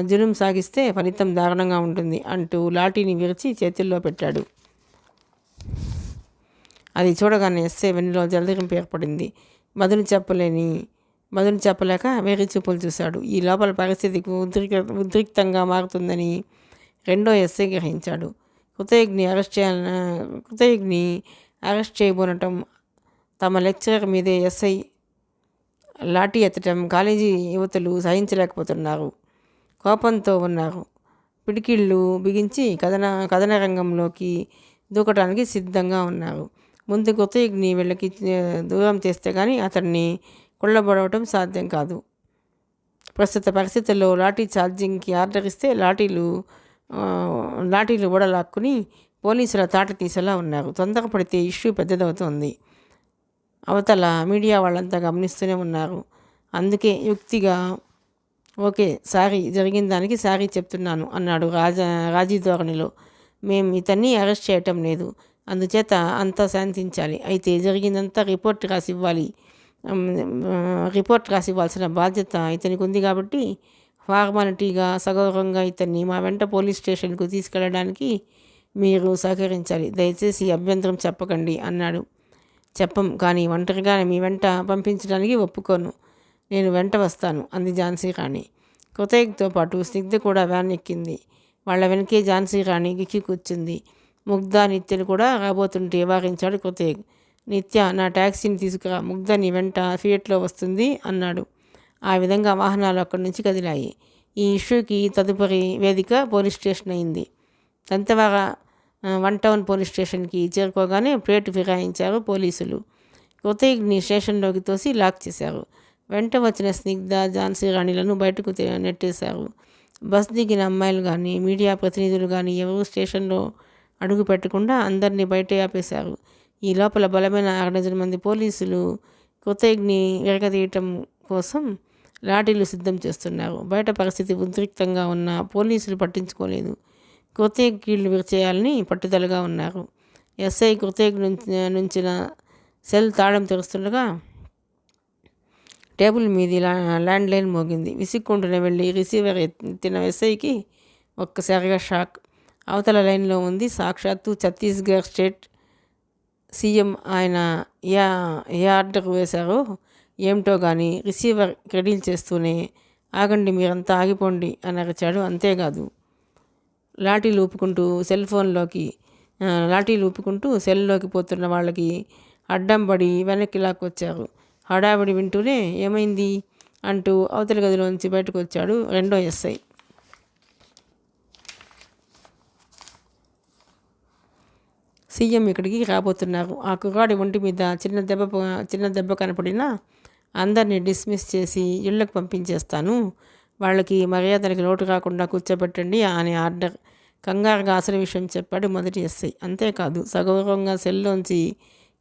[SPEAKER 1] జులుం సాగిస్తే ఫలితం దారుణంగా ఉంటుంది అంటూ లాఠీని విరిచి చేతుల్లో పెట్టాడు. అది చూడగానే ఎస్ఐ వెన్నులో జలదిరింపు ఏర్పడింది. బదులు చెప్పలేక వేరే చూపులు చూశాడు. ఈ లోపల పరిస్థితికి ఉద్రిక్తంగా మారుతుందని రెండో ఎస్ఐ గ్రహించాడు. కృతయుగ్ని అరెస్ట్ చేయబోనటం, తమ లెక్చరర్ మీదే ఎస్ఐ లాఠీ ఎత్తటం కాలేజీ యువతులు సహించలేకపోతున్నారు. కోపంతో ఉన్నారు. పిడికిళ్ళు బిగించి కథన రంగంలోకి దూకటానికి సిద్ధంగా ఉన్నారు. ముందు కృతయుగ్ని వీళ్ళకి దూరం చేస్తే కానీ అతన్ని కొల్లబడవటం సాధ్యం కాదు. ప్రస్తుత పరిస్థితుల్లో లాఠీ ఛార్జింగ్కి ఆర్డర్ ఇస్తే లాఠీలు ఓడలాక్కుని పోలీసుల తాట తీసేలా ఉన్నారు. తొందరపడితే ఇష్యూ పెద్దదవుతోంది. అవతల మీడియా వాళ్ళంతా గమనిస్తూనే ఉన్నారు. అందుకే యుక్తిగా ఓకే సారీ, జరిగిన దానికి సారీ చెప్తున్నాను అన్నాడు రాజీ ధోరణిలో. మేం ఇతన్ని అరెస్ట్ చేయటం లేదు, అందుచేత అంతా శాంతించాలి. అయితే జరిగిందంతా రిపోర్ట్ రాసివ్వాల్సిన బాధ్యత ఇతనికి ఉంది కాబట్టి ఫార్మాలిటీగా సగౌరవంగా ఇతన్ని మా వెంట పోలీస్ స్టేషన్కు తీసుకెళ్ళడానికి మీరు సహకరించాలి. దయచేసి అభ్యంతరం చెప్పకండి అన్నాడు. చెప్పం, కానీ ఒంటరిగా మీ వెంట పంపించడానికి ఒప్పుకోను. నేను వెంట వస్తాను అంది ఝాన్సీ రాణి. కృతయుగ్తో పాటు స్నిగ్ధ కూడా వ్యాన్ ఎక్కింది. వాళ్ళ వెనకే ఝాన్సీ రాణి గిక్కి కూర్చుంది. ముగ్ధ, నిత్యలు కూడా రాబోతుంటే వారించాడు కృతయుగ్. నిత్య, నా ట్యాక్సీని తీసుకురా, ముగ్ధ నీ వెంట ఫియట్లో వస్తుంది అన్నాడు. ఆ విధంగా వాహనాలు అక్కడి నుంచి కదిలాయి. ఈ ఇష్యూకి తదుపరి వేదిక పోలీస్ స్టేషన్ అయింది. దంతెవాడ 1 టౌన్ పోలీస్ స్టేషన్కి చేరుకోగానే ప్లేటు ఫిరాయించారు పోలీసులు. కృతయుగ్ని స్టేషన్లోకి తోసి లాక్ చేశారు. వెంట వచ్చిన స్నిగ్ధ, ఝాన్సీ రాణిలను బయటకు నెట్టేశారు. బస్ దిగిన అమ్మాయిలు కానీ మీడియా ప్రతినిధులు కానీ ఎవరూ స్టేషన్లో అడుగు పెట్టకుండా అందరినీ బయటే ఆపేశారు. ఈ లోపల బలమైన 6 మంది పోలీసులు కృతయుగ్ని విరగదీయటం కోసం లాఠీలు సిద్ధం చేస్తున్నారు. బయట పరిస్థితి ఉద్రిక్తంగా ఉన్న పోలీసులు పట్టించుకోలేదు. కృతయుగ్ కీళ్లు విరిచేయాలని పట్టుదలగా ఉన్నారు. ఎస్ఐ కృతయుగ్ నుంచిన సెల్ తాళం తెరుస్తుండగా టేబుల్ మీది ల్యాండ్లైన్ మోగింది. విసుక్కుంటూనే వెళ్ళి రిసీవర్ ఎత్తిన ఎస్ఐకి ఒక్కసారిగా షాక్. అవతల లైన్లో ఉంది సాక్షాత్తు ఛత్తీస్గఢ్ స్టేట్ సీఎం. ఆయన ఏ ఆర్డర్ వేశారో ఏమిటో కానీ రిసీవర్ క్రెడిల్ చేస్తూనే ఆగండి, మీరంతా ఆగిపోండి అని అరిచాడు. అంతేకాదు లాఠీలు ఊపుకుంటూ సెల్లోకి పోతున్న వాళ్ళకి అడ్డం పడి వెనక్కి లాక్కొచ్చారు. హడావిడి వింటూనే ఏమైంది అంటూ అవతల గదిలోంచి బయటకు వచ్చాడు రెండో ఎస్ఐ. సీఎం ఇక్కడికి రాబోతున్నారు. ఆ కుర్రాడి ఒంటి మీద చిన్న దెబ్బ కనపడినా అందరినీ డిస్మిస్ చేసి ఇళ్లకు పంపించేస్తాను. వాళ్ళకి మర్యాదలకి లోటు రాకుండా కూర్చోబెట్టండి అని ఆర్డర్. కంగారుగా అసలు విషయం చెప్పాడు మొదటి ఎస్ఐ. అంతేకాదు సగౌరవంగా సెల్లోంచి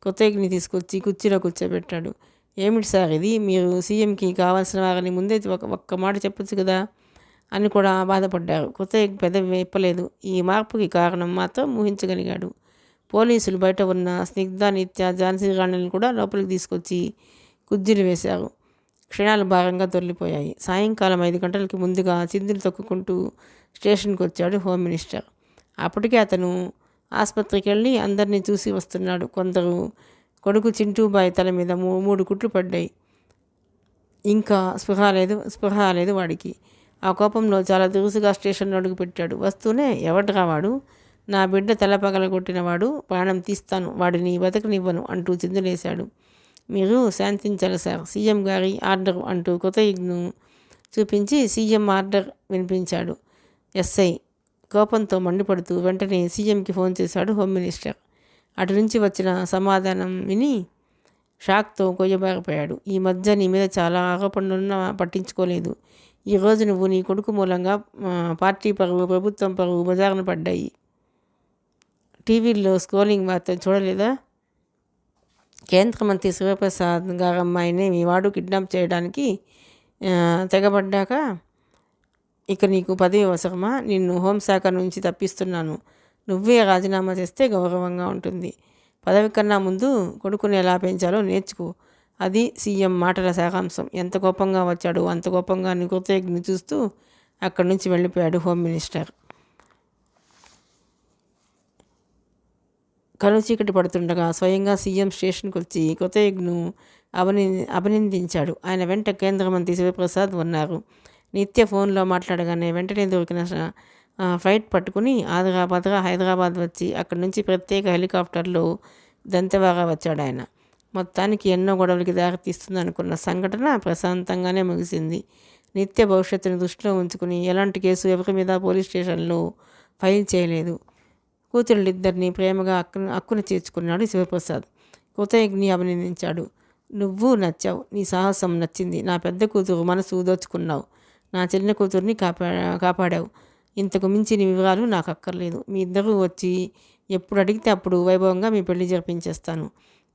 [SPEAKER 1] కొత్తగిని తీసుకొచ్చి కుర్చీలో కూర్చోబెట్టాడు. ఏమిటి సార్ ఇది? మీరు సీఎంకి కావాల్సిన వారిని ముందే ఒక్క మాట చెప్పొచ్చు కదా అని కూడా బాధపడ్డారు. కొత్తగి పెదవి విప్పలేదు. ఈ మార్పుకి కారణం మాత్రం ఊహించగలిగాడు. పోలీసులు బయట ఉన్న స్నిగ్ధ, నిత్య, ఝాన్సీ రాణిని కూడా లోపలికి తీసుకొచ్చి కుర్చీలు వేశారు. క్షణాలు భారంగా దొర్లిపోయాయి. సాయంకాలం 5 గంటలకి ముందుగా చిందులు తొక్కుకుంటూ స్టేషన్కి వచ్చాడు హోమ్ మినిస్టర్. అప్పటికే అతను ఆసుపత్రికి వెళ్ళి అందరినీ చూసి వస్తున్నాడు. కొందరు కొడుకు చింటూబాయ్ తల మీద 3 కుట్లు పడ్డాయి. ఇంకా స్పృహ లేదు వాడికి. ఆ కోపంలో చాలా దురుసుగా స్టేషన్లో అడుగు పెట్టాడు. వస్తూనే ఎవడ్రా వాడు? నా బిడ్డ తల పగలగొట్టినవాడు, ప్రాణం తీస్తాను, వాడిని బతకనివ్వను అంటూ చిందులేశాడు. మీరు శాంతించాలి సార్, సీఎం గారి ఆర్డర్ అంటూ కొత్తగిను చూపించి సీఎం ఆర్డర్ వినిపించాడు ఎస్ఐ. కోపంతో మండిపడుతూ వెంటనే సీఎంకి ఫోన్ చేశాడు హోమ్ మినిస్టర్. అటు నుంచి వచ్చిన సమాధానం విని షాక్తో కొయ్యబారిపోయాడు. ఈ మధ్య నీ మీద చాలా ఆరోపణలున్నా పట్టించుకోలేదు. ఈరోజు నువ్వు నీ కొడుకు మూలంగా పార్టీ పరువు, ప్రభుత్వం పరువు బజారున పడ్డాయి. టీవీల్లో స్క్రోలింగ్ వార్త చూడలేదా? కేంద్ర మంత్రి శివప్రసాద్ గారమ్మాయిని మీ వాడు కిడ్నాప్ చేయడానికి తెగబడ్డాక ఇక నీకు పదవి అవసరమా? నిన్ను హోంశాఖ నుంచి తప్పిస్తున్నాను. నువ్వే రాజీనామా చేస్తే గౌరవంగా ఉంటుంది. పదవి కన్నా ముందు కొడుకుని ఎలా పెంచాలో నేర్చుకో. అది సీఎం మాటల సారాంశం. ఎంత కోపంగా వచ్చాడో అంత కోపంగా కొత్తగిని చూస్తూ అక్కడి నుంచి వెళ్ళిపోయాడు హోమ్ మినిస్టర్. కనుచీకటి పడుతుండగా స్వయంగా సీఎం స్టేషన్కి వచ్చి కొత్తగిను అభినందించాడు. ఆయన వెంట కేంద్ర మంత్రి శివప్రసాద్ ఉన్నారు. నిత్య ఫోన్లో మాట్లాడగానే వెంటనే దొరికిన ఫ్లైట్ పట్టుకుని హైదరాబాద్ వచ్చి అక్కడి నుంచి ప్రత్యేక హెలికాప్టర్లో దంతెవార వచ్చాడు ఆయన. మొత్తానికి ఎన్నో గొడవలకి దారితీస్తుంది అనుకున్న సంఘటన ప్రశాంతంగానే ముగిసింది. నిత్య భవిష్యత్తును దృష్టిలో ఉంచుకుని ఎలాంటి కేసు ఎవరి మీద పోలీస్ స్టేషన్లో ఫైల్ చేయలేదు. కూతుళ్ళిద్దరినీ ప్రేమగా అక్కున చేర్చుకున్నాడు శివప్రసాద్. కొత్తగిని అభినందించాడు. నువ్వు నచ్చావు, నీ సాహసం నచ్చింది. నా పెద్ద కూతురు మనసు దోచుకున్నావు, నా చిన్న కూతుర్ని కాపాడావు. ఇంతకు మించిన వివరాలు నాకు అక్కర్లేదు. మీ ఇద్దరూ వచ్చి ఎప్పుడు అడిగితే అప్పుడు వైభవంగా మీ పెళ్లి జరిపించేస్తాను.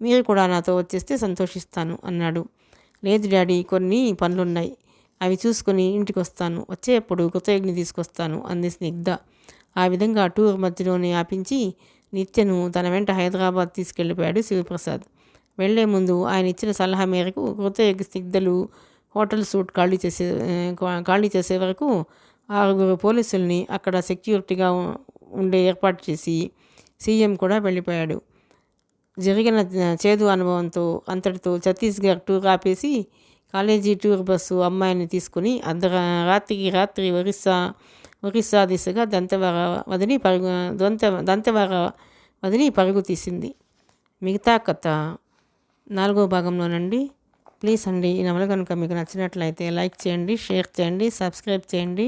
[SPEAKER 1] మీరు కూడా నాతో వచ్చేస్తే సంతోషిస్తాను అన్నాడు. లేదు డాడీ, కొన్ని పనులున్నాయి, అవి చూసుకుని ఇంటికి వస్తాను. వచ్చేప్పుడు కొత్తగిని తీసుకొస్తాను అంది స్నిగ్ధ. ఆ విధంగా టూర్ మధ్యలోనే ఆపించి నిత్యను తన వెంట హైదరాబాద్ తీసుకెళ్ళిపోయాడు శివప్రసాద్. వెళ్లే ముందు ఆయన ఇచ్చిన సలహా మేరకు కొత్తగి స్నిగ్ధలు హోటల్ సూట్ ఖాళీ చేసే వరకు 6 పోలీసుల్ని అక్కడ సెక్యూరిటీగా ఉండే ఏర్పాటు చేసి సీఎం కూడా వెళ్ళిపోయాడు. జరిగిన చేదు అనుభవంతో అంతటితో ఛత్తీస్గఢ్ టూర్ ఆపేసి కాలేజీ టూర్ బస్సు అమ్మాయిని తీసుకుని రాత్రి ఒరిస్సా దిశగా దంతెవార వదిలి పరుగు తీసింది. మిగతా కథ 4వ భాగంలోనండి. ప్లీజ్ అండి, ఈ నవల కనుక మీకు నచ్చినట్లయితే లైక్ చేయండి, షేర్ చేయండి, సబ్స్క్రైబ్ చేయండి.